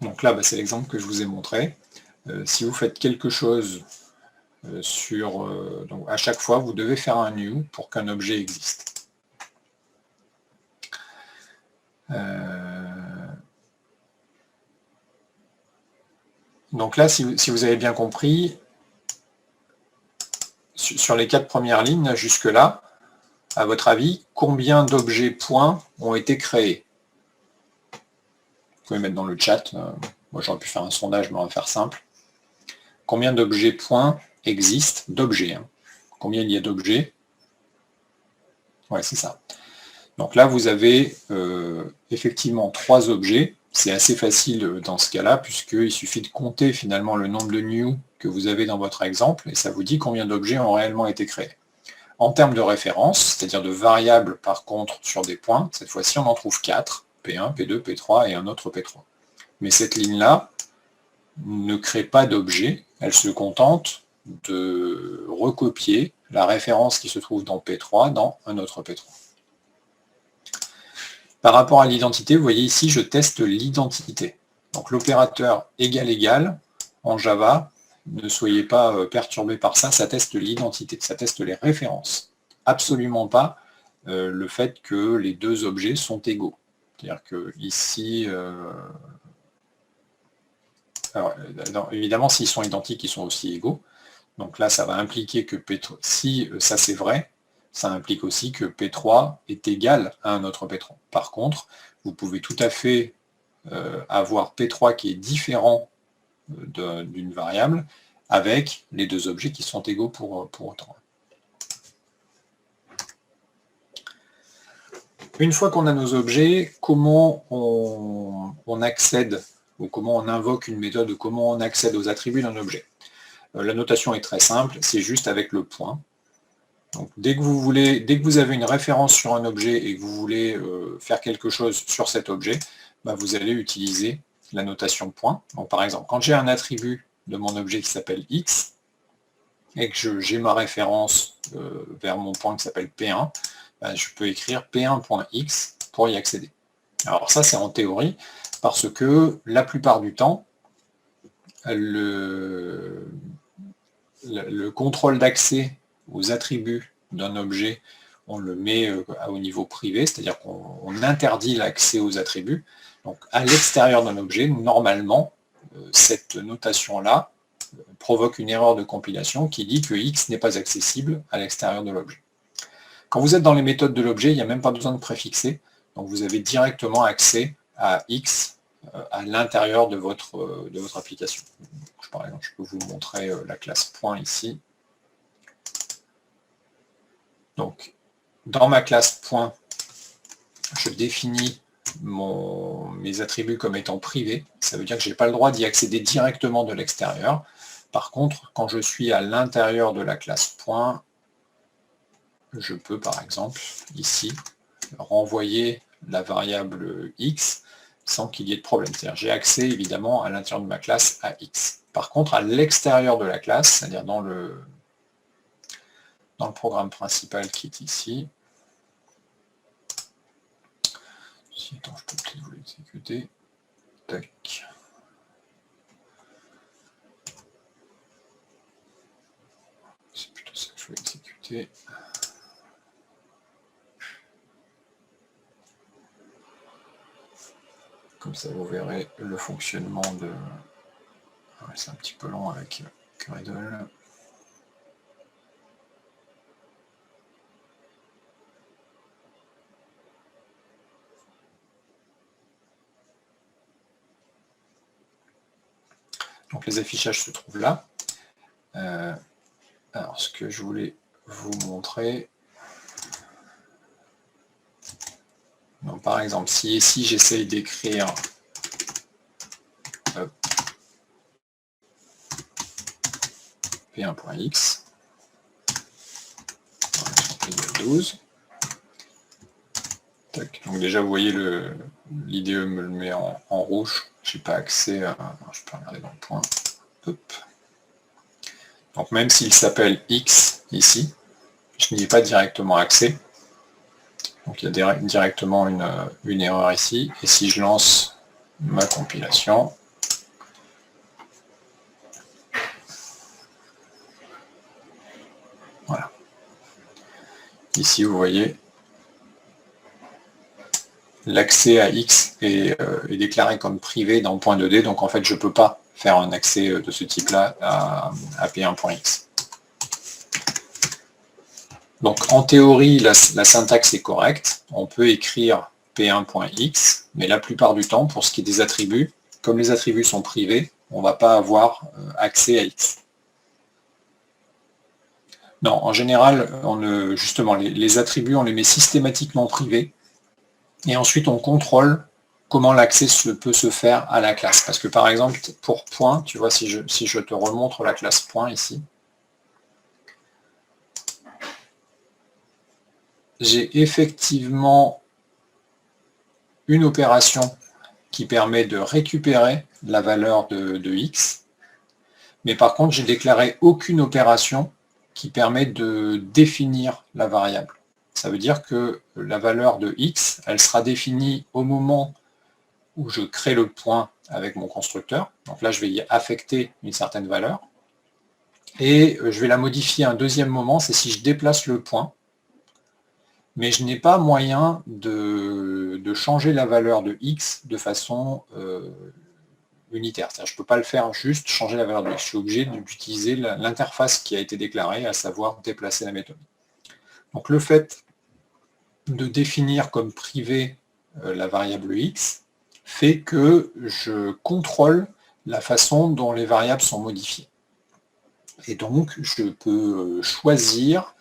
[SPEAKER 1] Donc là, c'est l'exemple que je vous ai montré. Si vous faites quelque chose donc à chaque fois, vous devez faire un new pour qu'un objet existe. Donc là, si vous avez bien compris, sur les 4 premières lignes, jusque-là, à votre avis, combien d'objets points ont été créés? Vous pouvez mettre dans le chat. Moi, j'aurais pu faire un sondage, mais on va faire simple. Combien d'objets points existent d'objets, hein. Combien il y a d'objets? Ouais, c'est ça. Donc là, vous avez effectivement 3 objets. C'est assez facile dans ce cas-là, puisqu'il suffit de compter finalement le nombre de new que vous avez dans votre exemple, et ça vous dit combien d'objets ont réellement été créés. En termes de référence, c'est-à-dire de variables par contre sur des points, cette fois-ci on en trouve 4, P1, P2, P3 et un autre P3. Mais cette ligne-là ne crée pas d'objet, elle se contente de recopier la référence qui se trouve dans P3 dans un autre P3. Par rapport à l'identité, vous voyez ici, je teste l'identité. Donc l'opérateur égal en Java, ne soyez pas perturbés par ça, ça teste l'identité, ça teste les références. Absolument pas le fait que les deux objets sont égaux. C'est-à-dire que ici, alors, évidemment, s'ils sont identiques, ils sont aussi égaux. Donc là, ça va impliquer que P3, si ça c'est vrai, ça implique aussi que P3 est égal à un autre P3. Par contre, vous pouvez tout à fait avoir P3 qui est différent d'une variable avec les deux objets qui sont égaux pour autant. Une fois qu'on a nos objets, comment on accède ou comment on invoque une méthode, ou comment on accède aux attributs d'un objet? La notation est très simple, c'est juste avec le point. Donc, dès que vous avez une référence sur un objet et que vous voulez faire quelque chose sur cet objet, vous allez utiliser la notation point. Donc, par exemple, quand j'ai un attribut de mon objet qui s'appelle x, et que j'ai ma référence vers mon point qui s'appelle P1, je peux écrire P1.x pour y accéder. Alors ça, c'est en théorie, parce que la plupart du temps, le contrôle d'accès aux attributs d'un objet, on le met au niveau privé, c'est-à-dire qu'on interdit l'accès aux attributs. Donc à l'extérieur d'un objet, normalement, cette notation-là provoque une erreur de compilation qui dit que x n'est pas accessible à l'extérieur de l'objet. Quand vous êtes dans les méthodes de l'objet, il n'y a même pas besoin de préfixer, donc vous avez directement accès à X à l'intérieur de votre application. Par exemple, je peux vous montrer la classe point ici. Donc, dans ma classe point, je définis mes attributs comme étant privés. Ça veut dire que je n'ai pas le droit d'y accéder directement de l'extérieur. Par contre, quand je suis à l'intérieur de la classe point, je peux par exemple ici renvoyer la variable x sans qu'il y ait de problème. C'est-à-dire j'ai accès évidemment à l'intérieur de ma classe à x. Par contre, à l'extérieur de la classe, c'est-à-dire dans le programme principal qui est ici, attends, je peux peut-être vous l'exécuter. Tac. C'est plutôt ça que je vais exécuter. Comme ça, vous verrez le fonctionnement de... Ouais, c'est un petit peu long avec Gradle. Donc les affichages se trouvent là. Alors ce que je voulais vous montrer, donc, par exemple, si ici j'essaye d'écrire P1.x, 12. Tac. Donc déjà vous voyez l'IDE me le met en rouge. J'ai pas accès à. Je peux regarder dans le point. Hop. Donc même s'il s'appelle X ici, je n'y ai pas directement accès. Donc il y a directement une erreur ici. Et si je lance ma compilation, voilà. Ici vous voyez, l'accès à X est déclaré comme privé dans point 2D, donc en fait je ne peux pas faire un accès de ce type-là à P1.x. Donc en théorie, la syntaxe est correcte, on peut écrire P1.x, mais la plupart du temps, pour ce qui est des attributs, comme les attributs sont privés, on ne va pas avoir accès à X. Non, en général, justement, les attributs, on les met systématiquement privés, et ensuite on contrôle comment l'accès peut se faire à la classe. Parce que par exemple, pour point, tu vois, si je te remontre la classe point ici, j'ai effectivement une opération qui permet de récupérer la valeur de x, mais par contre, j'ai déclaré aucune opération qui permet de définir la variable. Ça veut dire que la valeur de x, elle sera définie au moment où je crée le point avec mon constructeur. Donc là, je vais y affecter une certaine valeur. Et je vais la modifier à un deuxième moment, c'est si je déplace le point. Mais je n'ai pas moyen de changer la valeur de x de façon unitaire. C'est-à-dire, je ne peux pas le faire juste changer la valeur de x. Je suis obligé d'utiliser l'interface qui a été déclarée, à savoir déplacer la méthode. Donc le fait de définir comme privé la variable x fait que je contrôle la façon dont les variables sont modifiées. Et donc, je peux choisir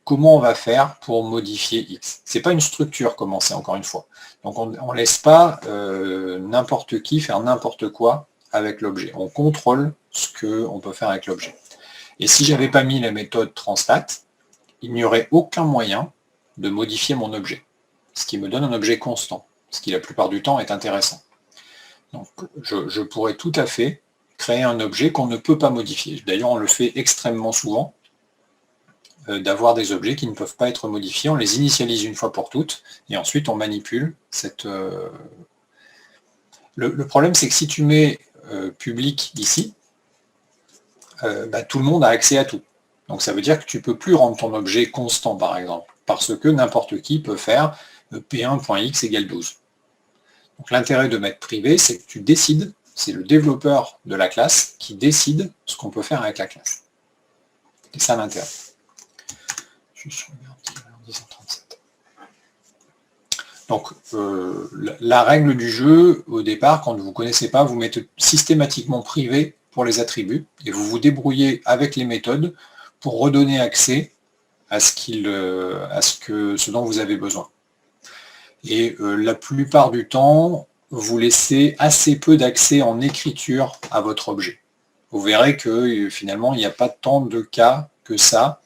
[SPEAKER 1] comment on va faire pour modifier x. Ce n'est pas une structure commencée, encore une fois. Donc, on ne laisse pas n'importe qui faire n'importe quoi avec l'objet. On contrôle ce qu'on peut faire avec l'objet. Et si je n'avais pas mis la méthode translat, il n'y aurait aucun moyen de modifier mon objet, ce qui me donne un objet constant, ce qui la plupart du temps est intéressant. Donc je pourrais tout à fait créer un objet qu'on ne peut pas modifier. D'ailleurs, on le fait extrêmement souvent, d'avoir des objets qui ne peuvent pas être modifiés. On les initialise une fois pour toutes, et ensuite on manipule cette... Le problème, c'est que si tu mets public ici, tout le monde a accès à tout. Donc ça veut dire que tu ne peux plus rendre ton objet constant, par exemple, parce que n'importe qui peut faire p1.x égale 12. Donc l'intérêt de mettre privé, c'est que tu décides, c'est le développeur de la classe qui décide ce qu'on peut faire avec la classe. C'est ça l'intérêt. Je regarde 10h37. Donc, la règle du jeu, au départ, quand vous ne connaissez pas, vous mettez systématiquement privé pour les attributs, et vous vous débrouillez avec les méthodes pour redonner accès à ce dont vous avez besoin. Et la plupart du temps, vous laissez assez peu d'accès en écriture à votre objet. Vous verrez que finalement, il n'y a pas tant de cas que ça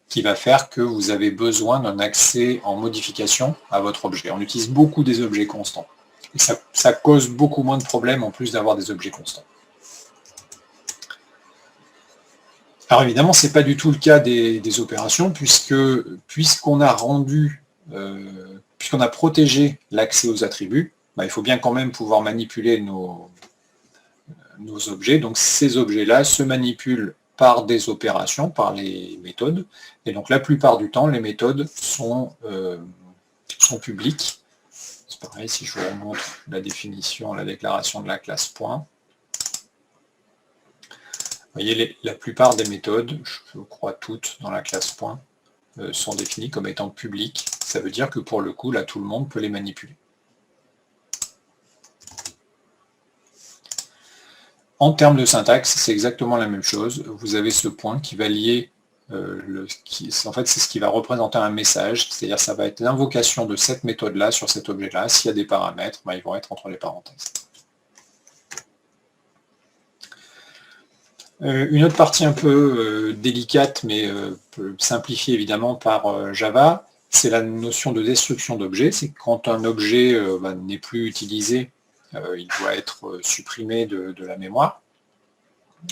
[SPEAKER 1] qui va faire que vous avez besoin d'un accès en modification à votre objet. On utilise beaucoup des objets constants. Et ça cause beaucoup moins de problèmes en plus d'avoir des objets constants. Alors évidemment, ce n'est pas du tout le cas des opérations, puisqu'on a puisqu'on a protégé l'accès aux attributs, il faut bien quand même pouvoir manipuler nos objets. Donc ces objets-là se manipulent par des opérations, par les méthodes. Et donc la plupart du temps, les méthodes sont publiques. C'est pareil, si je vous remontre la définition, la déclaration de la classe point. Vous voyez, la plupart des méthodes, je crois toutes dans la classe point, sont définies comme étant publiques. Ça veut dire que pour le coup, là, tout le monde peut les manipuler. En termes de syntaxe, c'est exactement la même chose. Vous avez ce point qui va lier, en fait, c'est ce qui va représenter un message, c'est-à-dire ça va être l'invocation de cette méthode-là sur cet objet-là. S'il y a des paramètres, ils vont être entre les parenthèses. Une autre partie un peu délicate, mais simplifiée évidemment par Java, c'est la notion de destruction d'objet. C'est quand un objet n'est plus utilisé, il doit être supprimé de la mémoire.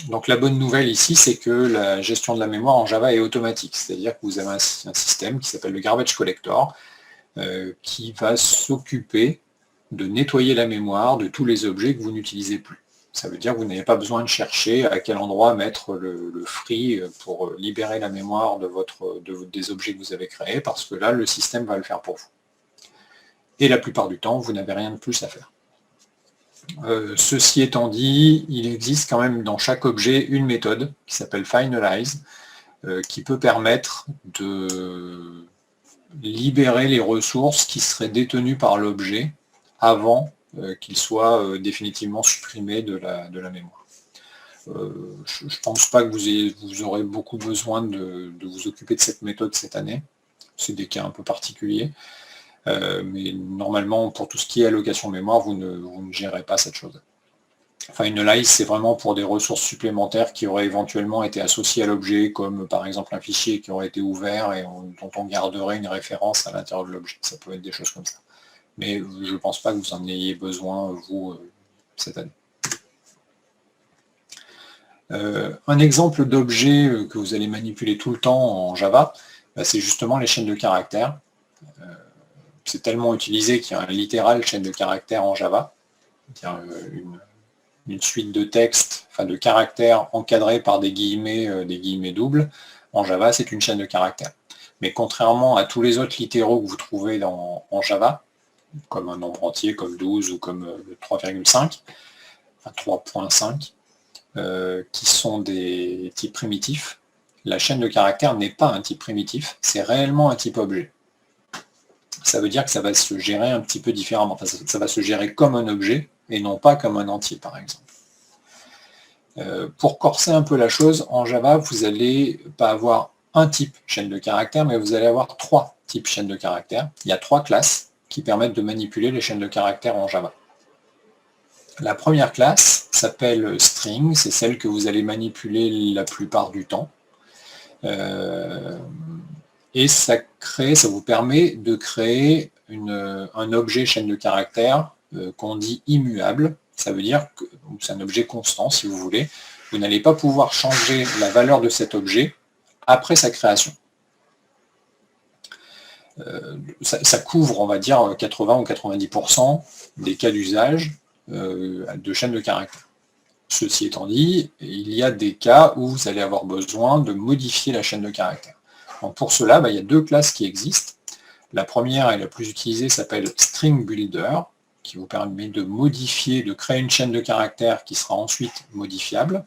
[SPEAKER 1] Donc la bonne nouvelle ici, c'est que la gestion de la mémoire en Java est automatique. C'est-à-dire que vous avez un système qui s'appelle le garbage collector, qui va s'occuper de nettoyer la mémoire de tous les objets que vous n'utilisez plus. Ça veut dire que vous n'avez pas besoin de chercher à quel endroit mettre le free pour libérer la mémoire des objets que vous avez créés, parce que là, le système va le faire pour vous. Et la plupart du temps, vous n'avez rien de plus à faire. Ceci étant dit, il existe quand même dans chaque objet une méthode qui s'appelle finalize, qui peut permettre de libérer les ressources qui seraient détenues par l'objet avant qu'il soit définitivement supprimé de la mémoire. Je ne pense pas que vous aurez beaucoup besoin de vous occuper de cette méthode cette année. C'est des cas un peu particuliers. Mais normalement, pour tout ce qui est allocation mémoire, vous ne gérez pas cette chose. Finalize, c'est vraiment pour des ressources supplémentaires qui auraient éventuellement été associées à l'objet, comme par exemple un fichier qui aurait été ouvert et dont on garderait une référence à l'intérieur de l'objet. Ça peut être des choses comme ça. Mais je ne pense pas que vous en ayez besoin, vous, cette année. Un exemple d'objet que vous allez manipuler tout le temps en Java, c'est justement les chaînes de caractères. C'est tellement utilisé qu'il y a un littéral chaîne de caractères en Java. Une suite de textes, de caractères encadrés par des guillemets doubles. En Java, c'est une chaîne de caractères. Mais contrairement à tous les autres littéraux que vous trouvez en Java, comme un nombre entier, comme 12 ou comme 3,5, enfin 3.5, qui sont des types primitifs, la chaîne de caractères n'est pas un type primitif, c'est réellement un type objet. Ça veut dire que ça va se gérer un petit peu différemment. Enfin, ça va se gérer comme un objet et non pas comme un entier, par exemple. Pour corser un peu la chose, en Java, vous n'allez pas avoir un type chaîne de caractères, mais vous allez avoir 3 types chaînes de caractères. Il y a 3 classes qui permettent de manipuler les chaînes de caractères en Java. La première classe s'appelle string, c'est celle que vous allez manipuler la plupart du temps. Et ça vous permet de créer un objet chaîne de caractères qu'on dit immuable. Ça veut dire que c'est un objet constant, si vous voulez. Vous n'allez pas pouvoir changer la valeur de cet objet après sa création. Ça couvre, on va dire, 80 ou 90% des cas d'usage de chaîne de caractères. Ceci étant dit, il y a des cas où vous allez avoir besoin de modifier la chaîne de caractères. Donc pour cela, il y a 2 classes qui existent. La première et la plus utilisée s'appelle String Builder, qui vous permet de modifier, de créer une chaîne de caractères qui sera ensuite modifiable.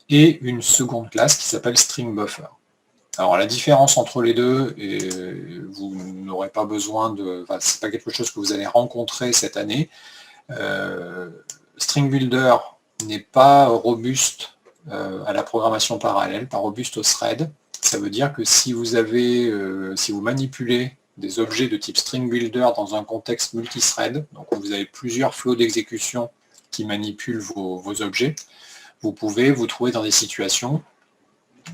[SPEAKER 1] Et une seconde classe qui s'appelle String Buffer. Alors la différence entre les deux, et vous n'aurez pas besoin de... Enfin, c'est pas quelque chose que vous allez rencontrer cette année. String Builder n'est pas robuste à la programmation parallèle, pas robuste au thread. Ça veut dire que si vous avez, si vous manipulez des objets de type String Builder dans un contexte multithread, donc où vous avez plusieurs flots d'exécution qui manipulent vos objets, vous pouvez vous trouver dans des situations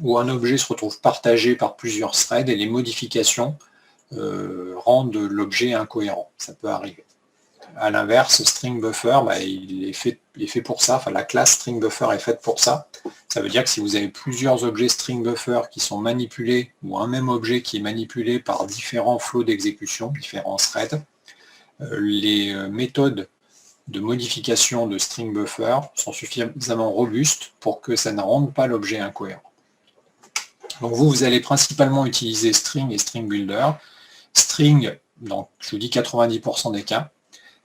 [SPEAKER 1] où un objet se retrouve partagé par plusieurs threads et les modifications rendent l'objet incohérent. Ça peut arriver. À l'inverse, string buffer, il est fait pour ça. Enfin, la classe string buffer est faite pour ça. Ça veut dire que si vous avez plusieurs objets string buffer qui sont manipulés, ou un même objet qui est manipulé par différents flots d'exécution, différents threads, les méthodes de modification de string buffer sont suffisamment robustes pour que ça ne rende pas l'objet incohérent. Donc vous allez principalement utiliser string et string builder. String, donc je vous dis 90% des cas,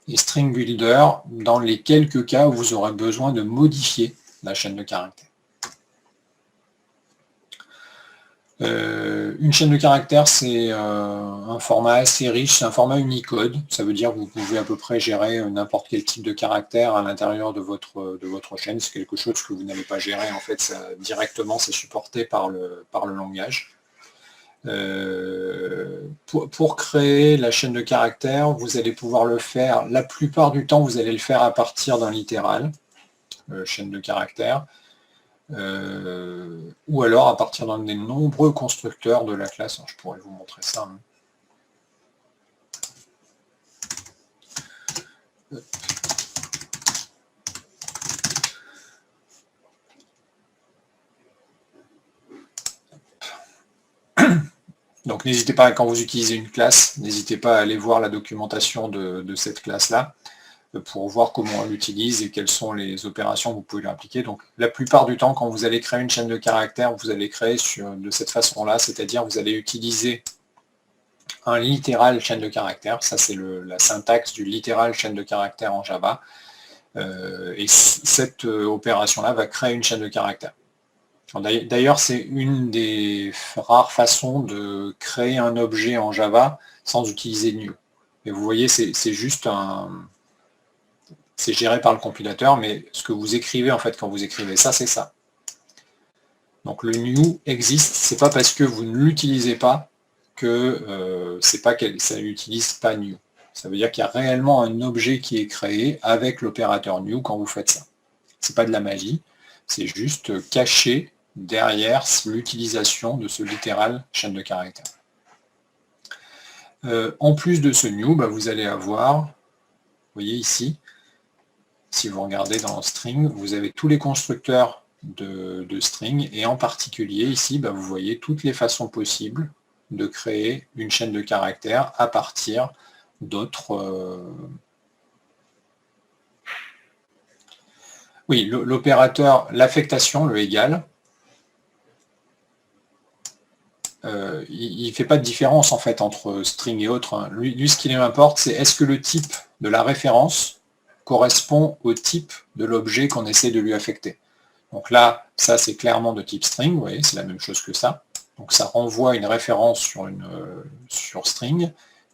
[SPEAKER 1] et string builder dans les quelques cas où vous aurez besoin de modifier la chaîne de caractères. Une chaîne de caractères, c'est un format assez riche, c'est un format Unicode. Ça veut dire que vous pouvez à peu près gérer n'importe quel type de caractère à l'intérieur de votre chaîne. C'est quelque chose que vous n'allez pas gérer, en fait, directement, c'est supporté par le langage. Pour créer la chaîne de caractères, vous allez pouvoir le faire, la plupart du temps, vous allez le faire à partir d'un littéral, chaîne de caractères, ou alors à partir d'un des nombreux constructeurs de la classe. Alors, je pourrais vous montrer ça. Hein. Donc n'hésitez pas, quand vous utilisez une classe, n'hésitez pas à aller voir la documentation de cette classe-là pour voir comment on l'utilise et quelles sont les opérations que vous pouvez lui appliquer. Donc la plupart du temps, quand vous allez créer une chaîne de caractères, vous allez créer de cette façon-là, c'est-à-dire vous allez utiliser un littéral chaîne de caractères. Ça, c'est la syntaxe du littéral chaîne de caractères en Java. Et cette opération-là va créer une chaîne de caractères. D'ailleurs, c'est une des rares façons de créer un objet en Java sans utiliser new. Et vous voyez, c'est juste c'est géré par le compilateur, mais ce que vous écrivez, en fait, quand vous écrivez ça, c'est ça. Donc le new existe, c'est pas parce que vous ne l'utilisez pas que ça n'utilise pas new. Ça veut dire qu'il y a réellement un objet qui est créé avec l'opérateur new quand vous faites ça. C'est pas de la magie, c'est juste caché derrière l'utilisation de ce littéral chaîne de caractères. En plus de ce new, vous allez avoir, vous voyez ici, si vous regardez dans string, vous avez tous les constructeurs de string, et en particulier ici, vous voyez toutes les façons possibles de créer une chaîne de caractères à partir d'autres... Oui, l'opérateur, l'affectation, le égal, il ne fait pas de différence en fait entre string et autres. Hein. Lui, ce qui lui importe, c'est est-ce que le type de la référence correspond au type de l'objet qu'on essaie de lui affecter. Donc là, ça c'est clairement de type string, vous voyez, c'est la même chose que ça. Donc ça renvoie une référence sur string,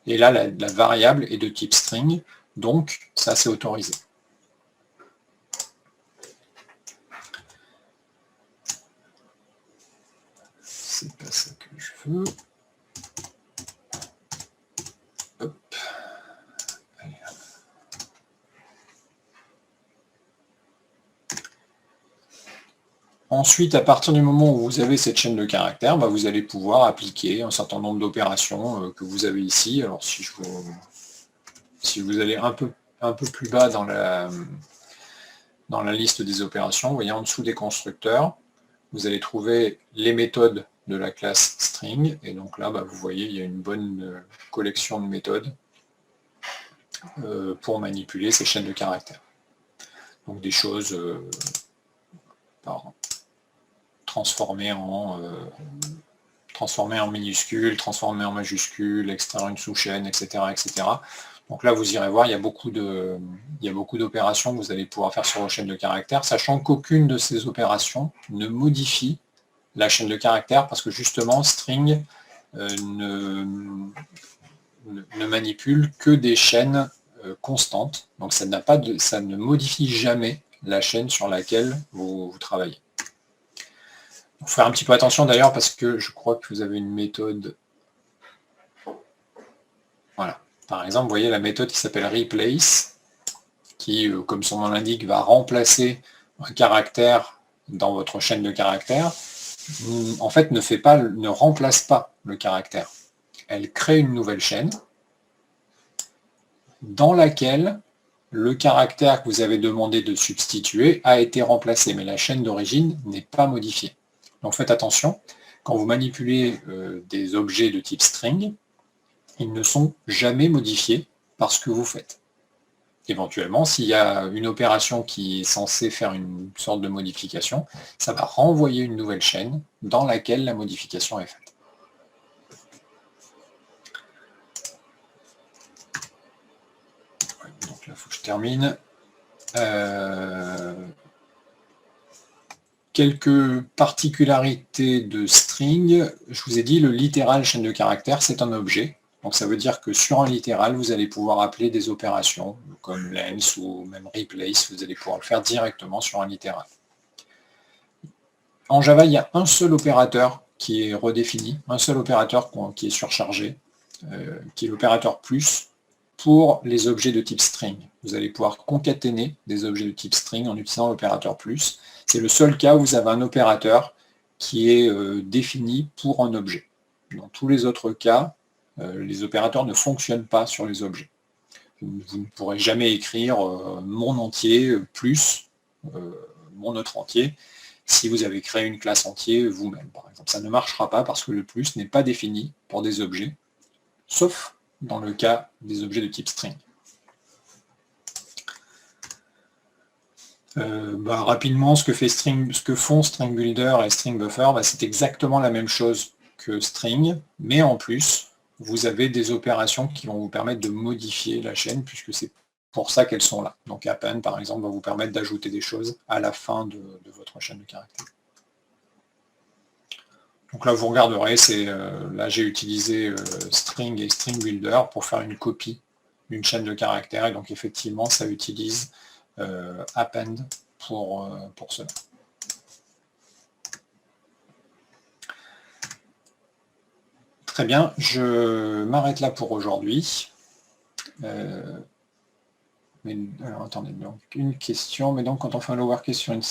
[SPEAKER 1] et là la variable est de type string, donc ça c'est autorisé. C'est pas ça que je veux. Hop. Allez. Ensuite, à partir du moment où vous avez cette chaîne de caractères, vous allez pouvoir appliquer un certain nombre d'opérations que vous avez ici. Alors si vous allez un peu plus bas dans la liste des opérations, vous voyez en dessous des constructeurs, vous allez trouver les méthodes de la classe string, et donc là, vous voyez, il y a une bonne collection de méthodes pour manipuler ces chaînes de caractères. Donc des choses transformer en minuscules, transformer en majuscules, extraire une sous-chaîne, etc., etc. Donc là, vous irez voir, il y a beaucoup d'opérations que vous allez pouvoir faire sur vos chaînes de caractères, sachant qu'aucune de ces opérations ne modifie la chaîne de caractères parce que justement string ne manipule que des chaînes constantes. Donc ça ne modifie jamais la chaîne sur laquelle vous travaillez. Il faut faire un petit peu attention d'ailleurs parce que je crois que vous avez une méthode. Voilà. Par exemple, vous voyez la méthode qui s'appelle replace, qui, comme son nom l'indique, va remplacer un caractère dans votre chaîne de caractères. En fait, ne remplace pas le caractère. Elle crée une nouvelle chaîne dans laquelle le caractère que vous avez demandé de substituer a été remplacé, mais la chaîne d'origine n'est pas modifiée. Donc faites attention, quand vous manipulez des objets de type string, ils ne sont jamais modifiés par ce que vous faites. Éventuellement, s'il y a une opération qui est censée faire une sorte de modification, ça va renvoyer une nouvelle chaîne dans laquelle la modification est faite. Donc là, il faut que je termine. Quelques particularités de string. Je vous ai dit, le littéral chaîne de caractères, c'est un objet. Donc ça veut dire que sur un littéral, vous allez pouvoir appeler des opérations, comme length ou même replace, vous allez pouvoir le faire directement sur un littéral. En Java, il y a un seul opérateur qui est redéfini, un seul opérateur qui est surchargé, qui est l'opérateur plus, pour les objets de type string. Vous allez pouvoir concaténer des objets de type string en utilisant l'opérateur plus. C'est le seul cas où vous avez un opérateur qui est défini pour un objet. Dans tous les autres cas, les opérateurs ne fonctionnent pas sur les objets. Vous ne pourrez jamais écrire mon entier plus mon autre entier si vous avez créé une classe entier vous-même, par exemple. Ça ne marchera pas parce que le plus n'est pas défini pour des objets, sauf dans le cas des objets de type string. Rapidement, ce que font String Builder et String Buffer, c'est exactement la même chose que string, mais en plus, vous avez des opérations qui vont vous permettre de modifier la chaîne, puisque c'est pour ça qu'elles sont là. Donc append, par exemple, va vous permettre d'ajouter des choses à la fin de votre chaîne de caractères. Donc là, vous regarderez, là j'ai utilisé string et string builder pour faire une copie d'une chaîne de caractères, et donc effectivement, ça utilise append pour cela. Très bien, je m'arrête là pour aujourd'hui. Alors attendez, donc une question, mais donc quand on fait un lowercase sur une